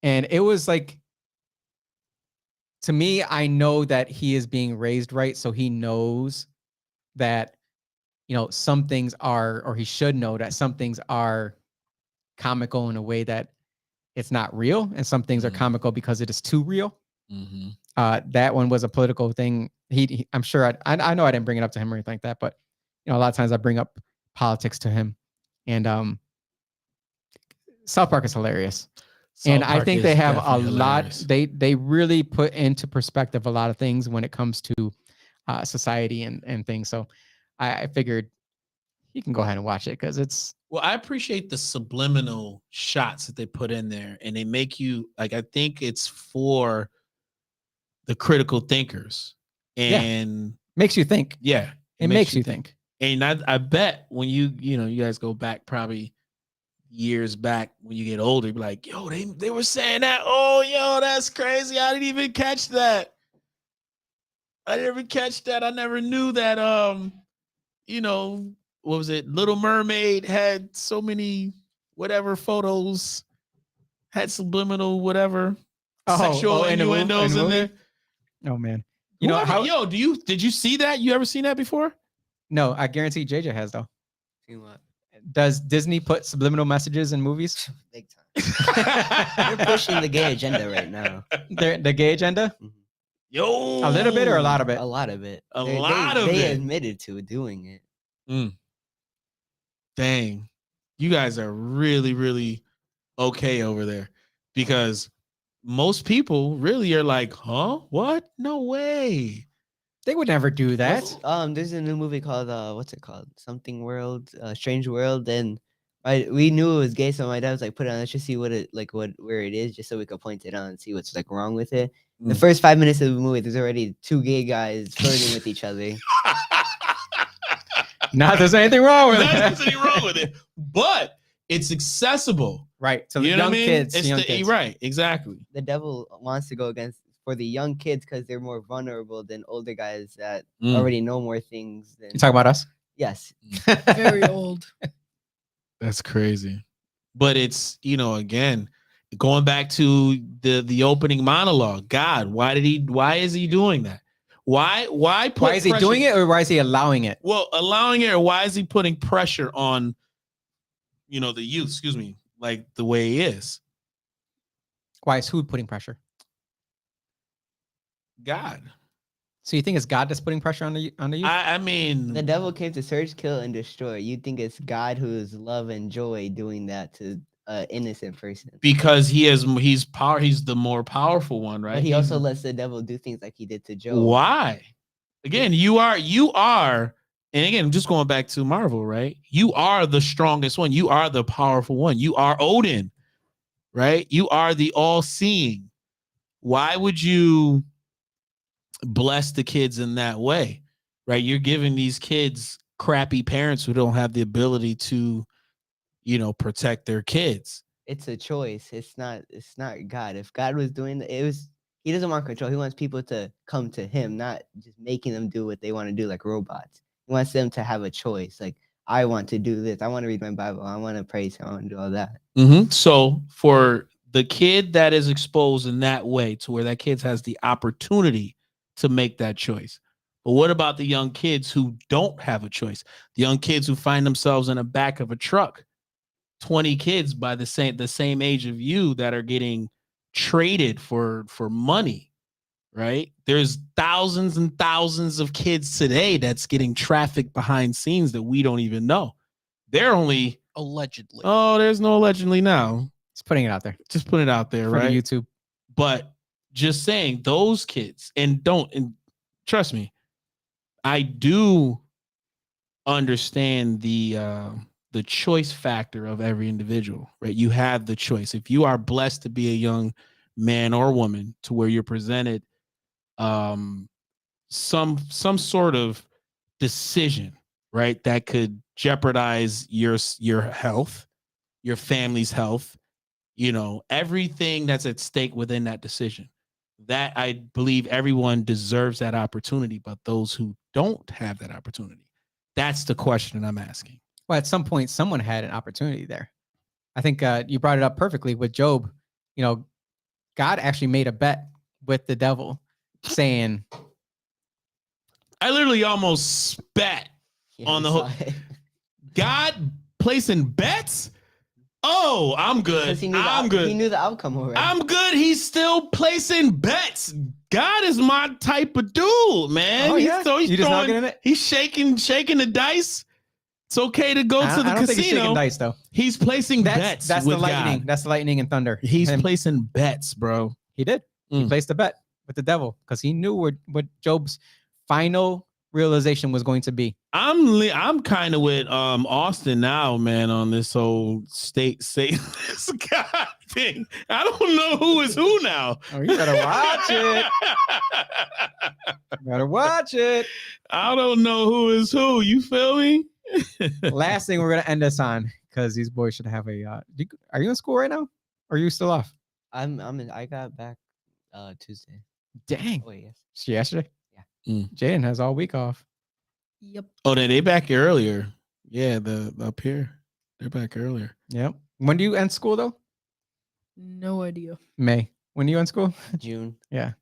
S1: And it was like, to me, I know that he is being raised right. So he knows that, some things are, or he should know that some things are comical in a way that it's not real. And some things are comical because it is too real. That one was a political thing. I'm sure I know I didn't bring it up to him or anything like that, but a lot of times I bring up politics to him. And South Park is hilarious. And
S2: South
S1: I
S2: Park
S1: think
S2: is
S1: they have a
S2: definitely
S1: lot.
S2: hilarious.
S1: They really put into perspective a lot of things when it comes to society and things. So I figured you can go ahead and watch it because it's
S2: Well, I appreciate the subliminal shots that they put in there, and they make you like. I think it's for the critical thinkers,
S1: Yeah.
S2: and
S1: makes you think.
S2: yeah,
S1: It makes you think.
S2: And I bet when you guys go back probably years back when you get older, you be like, yo, they were saying that. Oh, yo, that's crazy. I didn't even catch that. I never catch that. I never knew that. What was it? Little Mermaid had so many whatever photos, had subliminal whatever sexual
S1: in the mov-
S2: innuendos
S1: the
S2: in
S1: movie?
S2: there.
S1: Oh man. You know
S2: Whoever-
S1: how?
S2: Yo, did you see that? You ever seen that before?
S1: No, I guarantee JJ has though.
S4: See what?
S1: Does Disney put subliminal messages in movies?
S4: Big time. They're pushing the gay agenda right now.
S1: The gay agenda?
S2: Yo,
S1: A little bit or a lot of it?
S4: A lot of it.
S2: A
S4: They-
S2: lot
S4: they,
S2: of
S4: they
S2: it.
S4: admitted to doing it.
S2: Dang, you guys are really, really okay over there, because most people really are like, huh? What? No way.
S1: They would never do that.
S4: There's a new movie called what's it called? Something World, Strange World. And we knew it was gay, so my dad was like, put it on, let's just see where it is, just so we could point it out and see what's like wrong with it. The first 5 minutes of the movie, there's already 2 gay guys flirting with each other.
S1: Not there's anything wrong with
S2: There's
S1: it.
S2: nothing wrong with it, but it's accessible.
S1: Right. So the
S2: You know
S1: young
S2: what I mean?
S1: kids.
S2: It's
S1: young
S2: the,
S1: kids.
S2: right, exactly.
S4: The devil wants to go against for the young kids because they're more vulnerable than older guys that already know more things than.
S1: You talk about us?
S4: Yes.
S3: Very old.
S2: That's crazy. But it's, again, going back to the opening monologue. God, why is he doing that? Why
S1: Why is he doing it, or why is he allowing it?
S2: Well, allowing it, or why is he putting pressure on, the youth, like the way he is?
S1: Why is who putting pressure?
S2: God.
S1: So you think it's God that's putting pressure on the youth?
S2: I mean,
S4: The devil came to search, kill, and destroy. You think it's God who is love and joy doing that to an innocent person.
S2: because he's the more powerful one, right?
S4: But he also lets the devil do things like he did to Job.
S2: Why? Again, you are, and again, just going back to Marvel, right? You are the strongest one. You are the powerful one. You are Odin, right? You are the all-seeing. Why would you bless the kids in that way, right? You're giving these kids crappy parents who don't have the ability to, protect their kids.
S4: It's a choice. It's not God. If God was doing he doesn't want control. He wants people to come to him, not just making them do what they want to do like robots. He wants them to have a choice. Like, I want to do this. I want to read my Bible. I want to praise him. I want to do all that.
S2: So for the kid that is exposed in that way, to where that kid has the opportunity to make that choice. But what about the young kids who don't have a choice? The young kids who find themselves in the back of a truck, 20 kids by the same age of you that are getting traded for money, right? There's thousands and thousands of kids today that's getting trafficked behind scenes that we don't even know. They're only
S6: Allegedly.
S2: Oh, there's no allegedly now.
S1: Just putting it out there
S2: Just put it out there,
S1: for the
S2: right?
S1: YouTube.
S2: But just saying, those kids, and trust me, I do understand the choice factor of every individual, right? You have the choice. If you are blessed to be a young man or woman, to where you're presented some sort of decision, right, that could jeopardize your health, your family's health, everything that's at stake within that decision. That, I believe, everyone deserves that opportunity, but those who don't have that opportunity, that's the question I'm asking.
S1: Well, at some point, someone had an opportunity there. I think you brought it up perfectly with Job. God actually made a bet with the devil, saying,
S2: I literally almost spat on the hook. God placing bets? Oh, I'm good. I'm good.
S4: He knew the outcome already.
S2: I'm good. He's still placing bets. God is my type of dude, man.
S1: "Oh yeah,
S2: So he's
S1: you just not
S2: throwing,
S1: getting it."
S2: he's shaking the dice. It's okay to go
S1: I
S2: to the
S1: don't think he's shaking
S2: casino.
S1: dice though.
S2: He's placing bets.
S1: That's
S2: with
S1: the lightning.
S2: God.
S1: That's the lightning and thunder.
S2: He's
S1: Him.
S2: placing bets, bro.
S1: He did. He
S2: Mm.
S1: placed a bet with the devil because he knew what Job's final realization was going to be.
S2: I'm kind of with Austin now, man, on this whole state Satanist God thing. I don't know who is who now.
S1: Oh, you better watch it. Better watch it.
S2: I don't know who is who. You feel me?
S1: Last thing we're gonna end this on because these boys should have a. Are you in school right now? Or are you still off?
S4: I got back Tuesday.
S1: Dang.
S4: Oh wait, yes.
S1: It's yesterday.
S4: Yeah.
S1: Jaden has all week off.
S3: Yep.
S2: Oh, they back earlier. Yeah, the up here. They're back earlier.
S1: Yep. When do you end school though?
S3: No idea.
S1: May. When do you end school?
S4: June.
S1: Yeah.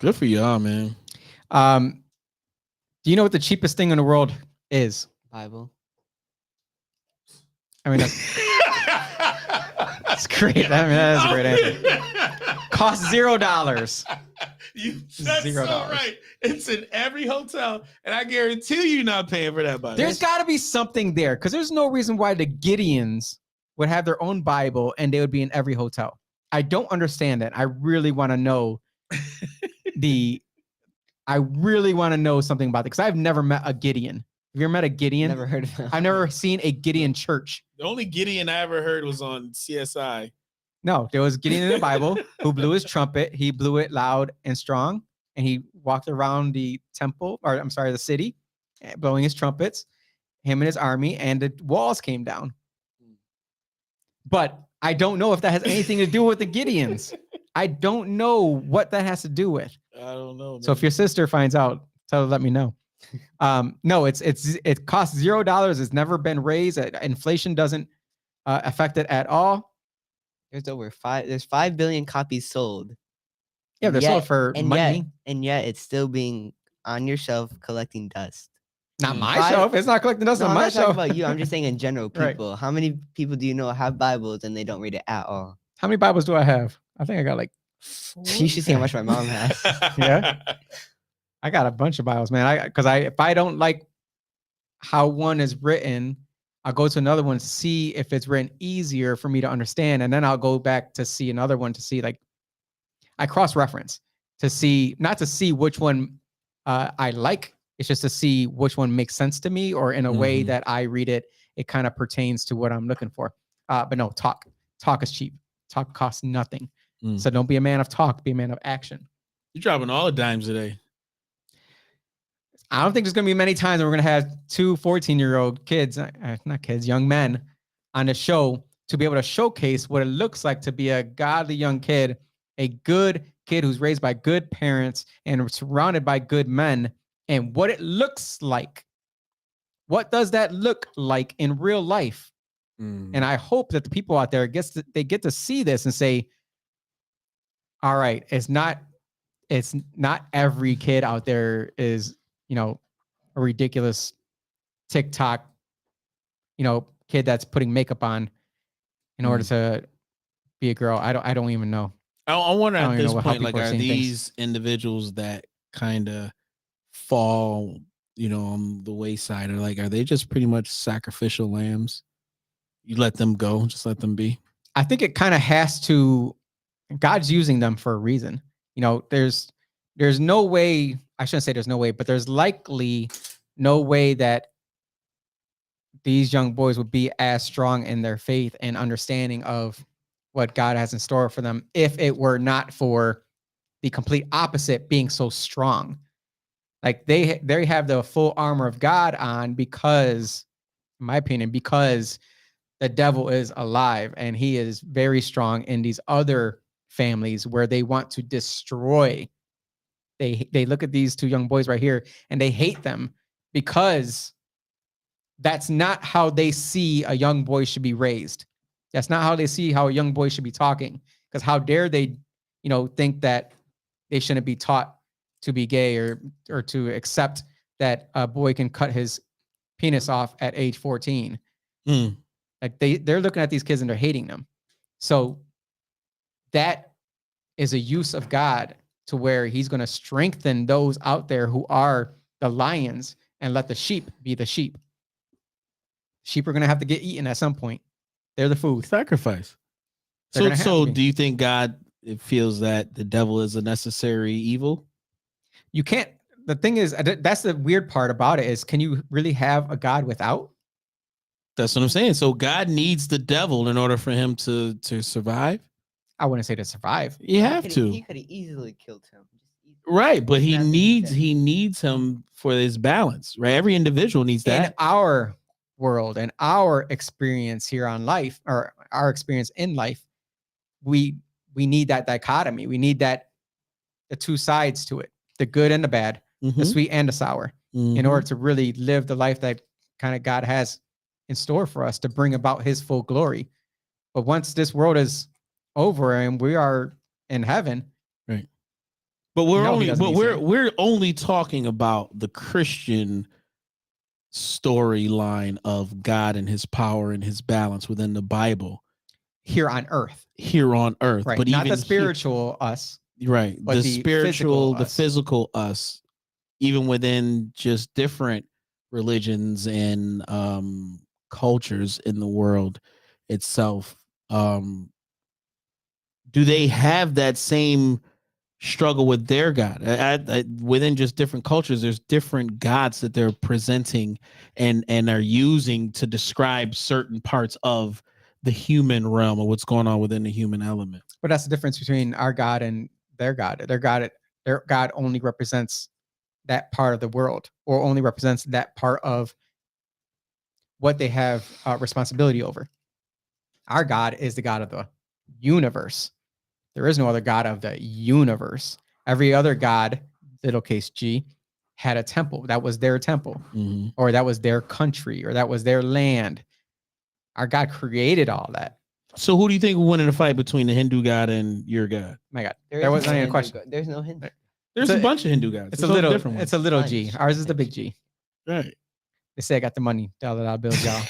S2: Good for y'all, man.
S1: Do you know what the cheapest thing in the world is?
S4: Bible.
S1: I mean, that's great. I mean, that's a great answer. Cost $0.
S2: That's
S1: $0.
S2: so right. It's in every hotel, and I guarantee you're not paying for that. Bible.
S1: There's got to be something there because there's no reason why the Gideons would have their own Bible and they would be in every hotel. I don't understand that. I really want to know I really want to know something about it because I've never met a Gideon. Have you ever met a Gideon?
S4: Never heard of him.
S1: I've never seen a Gideon church.
S2: The only Gideon I ever heard was on CSI.
S1: No, there was Gideon in the Bible who blew his trumpet. He blew it loud and strong, and he walked around the temple, or I'm sorry, the city, blowing his trumpets, him and his army, and the walls came down. But I don't know if that has anything to do with the Gideons. I don't know what that has to do with.
S2: I don't know.
S1: So if your sister finds out, tell her, let me know. No, it costs $0. It's never been raised. Inflation doesn't affect it at all.
S4: There's 5 billion copies sold.
S1: Yeah, they're sold
S4: Yet-
S1: for
S4: and
S1: money.
S4: and yet it's still being on your shelf collecting dust.
S1: Not my
S4: Five-
S1: shelf. It's not collecting dust
S4: No,
S1: on
S4: I'm
S1: my
S4: not talking
S1: shelf.
S4: about you. I'm just saying in general,
S1: Right.
S4: people. How many people do you know have Bibles and they don't read it at all?
S1: How many Bibles do I have? I think I got like
S4: You should see how much my mom has.
S1: Yeah. I got a bunch of Bibles, man. If I don't like how one is written, I'll go to another one, see if it's written easier for me to understand, and then I'll go back to see another one to see, like, I cross-reference to see, not to see which one I like. It's just to see which one makes sense to me, or in a way
S2: Mhm.
S1: that I read it, it kind of pertains to what I'm looking for. But no, talk is cheap. Talk costs nothing.
S2: Mm.
S1: So don't be a man of talk, be a man of action.
S2: You're dropping all the dimes today.
S1: I don't think there's going to be many times where we're going to have two 14-year-old kids, not kids, young men on the show to be able to showcase what it looks like to be a godly young kid, a good kid who's raised by good parents and surrounded by good men, and what it looks like. What does that look like in real life? And I hope that the people out there they get to see this and say, all right, it's not every kid out there is, a ridiculous TikTok, kid that's putting makeup on in order to be a girl. I don't even know.
S2: I wonder
S1: I don't
S2: at
S1: even
S2: this
S1: know how
S2: point, like,
S1: people are
S2: are
S1: seeing things.
S2: these individuals that kind of fall, on the wayside, or like, are they just pretty much sacrificial lambs? You let them go, just let them be.
S1: I think it kind of has to, God's using them for a reason. There's no way, I shouldn't say there's no way, but there's likely no way that these young boys would be as strong in their faith and understanding of what God has in store for them if it were not for the complete opposite being so strong. Like they have the full armor of God on because, in my opinion, because the devil is alive and he is very strong in these other families where they want to destroy. They look at these two young boys right here and they hate them because that's not how they see a young boy should be raised. That's not how they see how a young boy should be talking. Because how dare they, think that they shouldn't be taught to be gay or to accept that a boy can cut his penis off at age 14. Like they're looking at these kids and they're hating them. So that is a use of God to where he's going to strengthen those out there who are the lions and let the sheep be the sheep. Sheep are going to have to get eaten at some point. They're the food.
S2: Sacrifice.
S1: They're gonna have to be.
S2: Do you think God feels that the devil is a necessary evil?
S1: You can't. The thing is, that's the weird part about it is, can you really have a God without?
S2: That's what I'm saying. So God needs the devil in order for him to survive.
S1: I wouldn't say to survive.
S2: You have to.
S4: He could have easily killed him. Just easily.
S2: Right, but he
S4: Nothing he said.
S2: needs him for his balance, right? Every individual needs
S1: In
S2: that.
S1: our world and our experience here on life, or our experience in life, we need that dichotomy. We need the two sides to it, the good and the bad, the
S2: Mhm,
S1: sweet and the sour, in
S2: mhm.
S1: order to really live the life that kind of God has in store for us to bring about his full glory. But once this world is over and we are in heaven,
S2: But
S1: No, he doesn't need sin.
S2: we're only talking about the Christian storyline of God and his power and his balance within the Bible
S1: here on earth,
S2: here on earth.
S1: right?
S2: But
S1: Not
S2: even
S1: the spiritual us,
S2: right,
S1: but
S2: the
S1: the
S2: spiritual,
S1: physical
S2: the
S1: us.
S2: physical us, even within just different religions and cultures in the world itself. Do they have that same struggle with their God? Within just different cultures, there's different gods that they're presenting and are using to describe certain parts of the human realm or what's going on within the human element.
S1: But that's the difference between our God and their God. Their God only represents that part of the world, or only represents that part of what they have responsibility over. Our God is the God of the universe. There is no other God of the universe. Every other God, little case G, had a temple. That was their temple,
S2: Mhm.
S1: or that was their country, or that was their land. Our God created all that.
S2: So who do you think will win in a fight between the Hindu God and your God?
S1: My God,
S4: There
S1: there
S4: is
S1: wasn't
S4: no
S1: even a
S4: Hindu
S1: question.
S4: There's no hint.
S2: There's
S1: It's
S2: a bunch of Hindu gods.
S1: It's
S2: There's
S1: a
S2: all
S1: little.
S2: different ones.
S1: It's a little G.
S4: Bunch.
S1: Ours is the big G.
S2: Right.
S1: They say I got the money, dollar bills, y'all.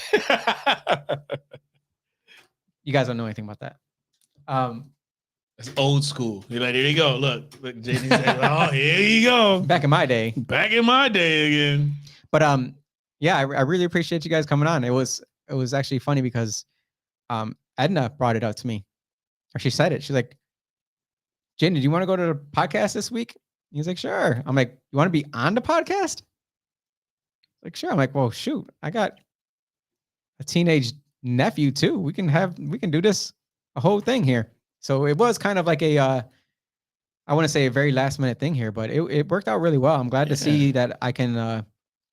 S1: You guys don't know anything about that.
S2: It's old school. You're like, here you go. Look, JD said, oh, here you go.
S1: Back in my day,
S2: Back in my day again.
S1: but yeah, I really appreciate you guys coming on. It was actually funny because Edna brought it up to me, or she said it. She's like, "Jaden, do you want to go to the podcast this week?" He's like, "Sure." I'm like, "You want to be on the podcast?" Like, "Sure." I'm like, "Well, shoot, I got a teenage nephew too. We can do this a whole thing here." So it was kind of like a I want to say a very last minute thing here, but it worked out really well. I'm glad to see that I can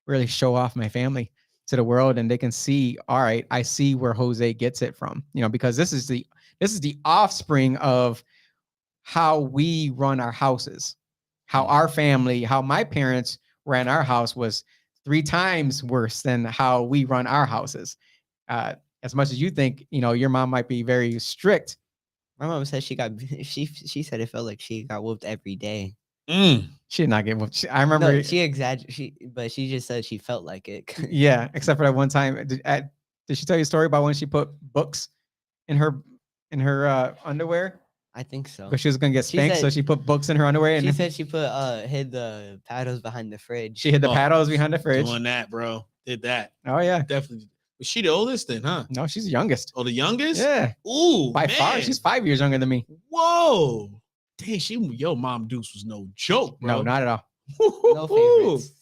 S1: really show off my family to the world, and they can see, all right, I see where Jose gets it from, because this is the offspring of how we run our houses, how our family, how my parents ran our house was 3 times worse than how we run our houses. As much as you think, your mom might be very strict.
S4: My mom said she said it felt like she got whooped every day.
S1: She did not get whooped. I remember
S4: No, she exaggerated, but she just said she felt like it.
S1: yeah, except for that one time. Did she tell you a story about when she put books in her underwear
S4: I think so.
S1: because she was gonna get
S4: She
S1: spanked? So
S4: said-
S1: she put books in her underwear, and
S4: She said she put hid the paddles behind the fridge.
S1: she hid the
S2: Oh,
S1: paddles behind the fridge.
S2: Doing that, bro. Did that.
S1: Oh yeah,
S2: Definitely. Was she the oldest then, huh?
S1: no, she's the youngest.
S2: Oh, the youngest?
S1: Yeah,
S2: Ooh,
S1: by far,
S2: man.
S1: she's 5 years younger than me.
S2: Whoa. Dang, yo, Mom Deuce was no joke, bro.
S1: No, not at all.
S4: No favorites.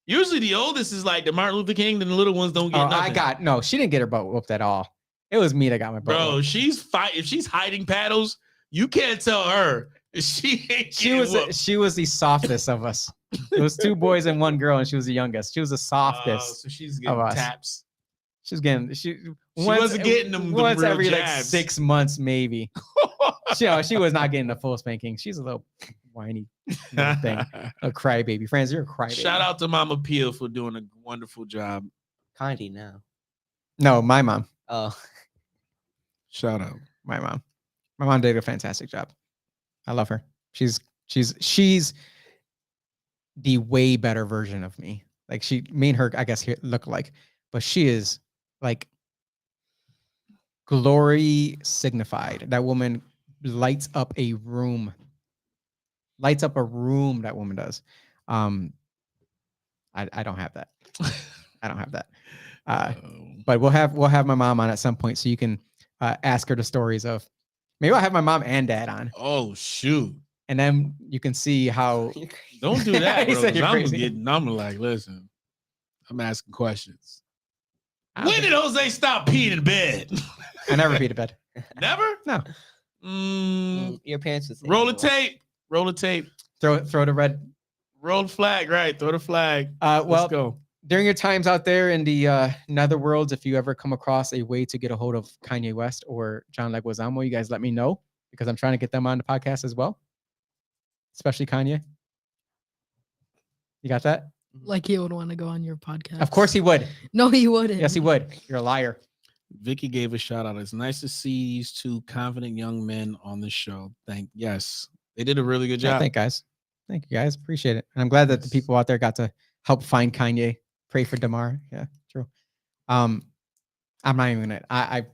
S2: Usually the oldest is like the Martin Luther King, and the little ones don't get
S1: Oh,
S2: nothing.
S1: no, she didn't get her butt whooped at all. It was me that got my butt
S2: Bro,
S1: whooped.
S2: if she's hiding paddles, you can't tell her she ain't
S1: She was the softest of us. It was 2 boys and 1 girl, and she was the youngest. She was the softest.
S2: So she's getting
S1: us.
S2: taps.
S1: She was getting
S2: wasn't getting them
S1: once
S2: real
S1: every like
S2: jabs.
S1: 6 months, maybe. She was not getting the full spanking. She's a little whiny little thing, a crybaby. Franz, you're a crybaby.
S2: Shout out to Mama Pia for doing a wonderful job.
S4: Condi now.
S1: No, my mom.
S4: Oh,
S2: Shout out.
S1: My mom. My mom did a fantastic job. I love her. She's the way better version of me. Like me and her, I guess, look alike, but she is like glory signified. That woman lights up a room. Lights up a room, that woman does. I I don't have that. I don't have that.
S2: Oh.
S1: But we'll have my mom on at some point, so you can ask her the stories of. Maybe I'll have my mom and dad on,
S2: Oh shoot!
S1: and then you can see how.
S4: You're crazy.
S2: Don't do that,
S1: He
S2: bro.
S1: said
S2: 'Cause
S1: you're
S2: I'm
S1: crazy.
S2: getting. I'm like, listen. I'm asking questions.
S1: I don't
S2: When did
S1: think-
S2: Jose stop peeing in bed?
S1: I never beat a bed.
S2: Never.
S1: No.
S4: Your parents would say
S2: Roll
S4: no.
S2: the tape. Roll the tape.
S1: Throw the red.
S2: Roll the flag. Right. Throw the flag.
S1: Well,
S2: Let's go.
S1: during your times out there in the netherworlds, if you ever come across a way to get a hold of Kanye West or John Leguizamo, you guys let me know, because I'm trying to get them on the podcast as well, especially Kanye. You got that?
S3: Like he would want to go on your podcast.
S1: Of course he would.
S3: No, he wouldn't.
S1: Yes, he would. You're a liar.
S2: Vicky gave a shout out. It's nice to see these two confident young men on the show. Yes, they did a really good
S1: Yeah,
S2: job.
S1: thank you guys. Appreciate it. And I'm glad that the
S2: Yes.
S1: people out there got to help find Kanye. Pray for Damar. Yeah, true. I'm not even gonna. I'm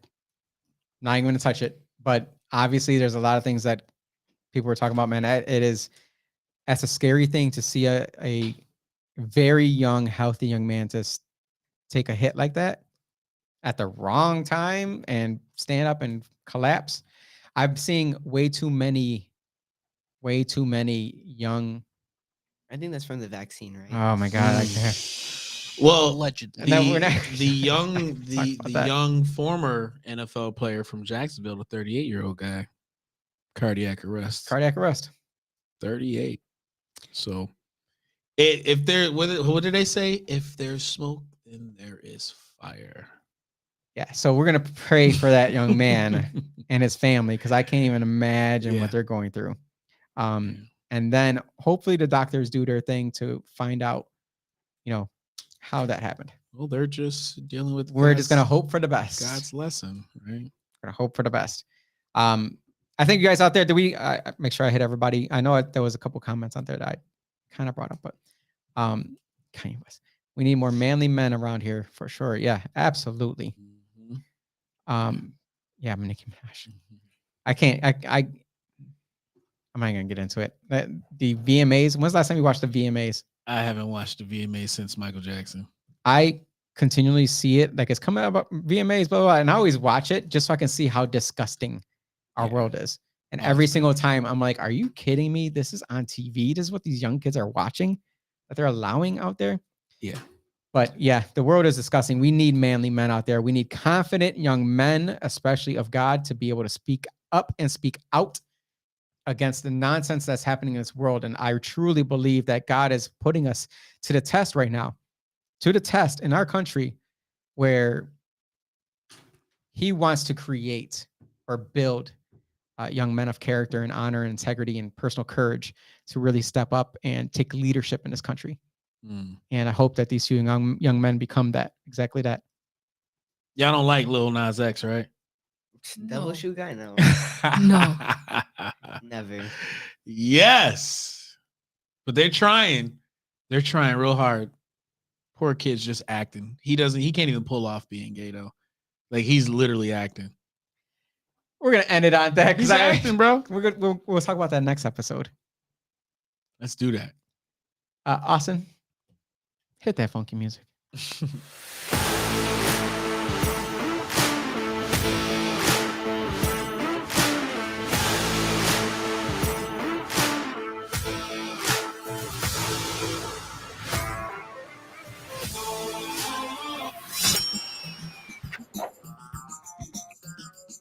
S1: not even gonna touch it. But obviously, there's a lot of things that people were talking about. Man, that's a scary thing to see a very young, healthy young man take a hit like that at the wrong time and stand up and collapse. I'm seeing way too many young.
S4: I think that's from the vaccine, right?
S1: Oh my god! I can't.
S2: Well,
S5: Allegedly.
S1: No, we're not-
S2: the young
S1: Talk
S2: the
S1: about that.
S2: young former NFL player from Jacksonville, the 38-year-old guy, cardiac arrest.
S1: Cardiac arrest.
S2: 38. So, if there, what did they say? If there's smoke, then there is fire.
S1: Yeah. So we're gonna pray for that young man and his family, because I can't even imagine
S2: Yeah.
S1: what they're going through. And then hopefully the doctors do their thing to find out, how that happened.
S2: Well, they're just dealing with.
S1: We're just gonna
S2: God's-
S1: hope for the best.
S2: God's lesson, right?
S1: Gonna hope for the best. I think you guys out there, do we make sure I hit everybody? I know there was a couple comments out there that I kind of brought up, but Kanye West. We need more manly men around here for sure. Yeah, absolutely. Yeah, Nicki Minaj. I can't. I'm not gonna get into it. The VMAs. When's the last time you watched the VMAs?
S2: I haven't watched the VMA since Michael Jackson.
S1: I continually see it, like it's coming up VMAs, blah, blah, blah, and I always watch it just so I can see how disgusting our
S2: Yeah.
S1: world is. And
S2: Oh,
S1: every
S2: it's
S1: single time I'm like, are you kidding me? This is on TV. This is what these young kids are watching, that they're allowing out there.
S2: Yeah.
S1: But yeah, the world is disgusting. We need manly men out there. We need confident young men, especially of God, to be able to speak up and speak out against the nonsense that's happening in this world. And I truly believe that God is putting us to the test right now, to the test in our country, where he wants to create or build young men of character and honor and integrity and personal courage to really step up and take leadership in this country.
S2: Mm.
S1: And I hope that these two young men become that, exactly that.
S2: Y'all don't like Lil Nas X, right?
S4: Double
S3: No.
S4: shoe guy? No.
S3: No.
S4: Never.
S2: Yes. But they're trying. They're trying real hard. Poor kid's just acting. He can't even pull off being gay though. Like he's literally acting.
S1: We're gonna end it on that
S2: He's
S1: because
S2: acting, bro.
S1: we'll talk about that next episode.
S2: Let's do that.
S1: Austin, hit that funky music.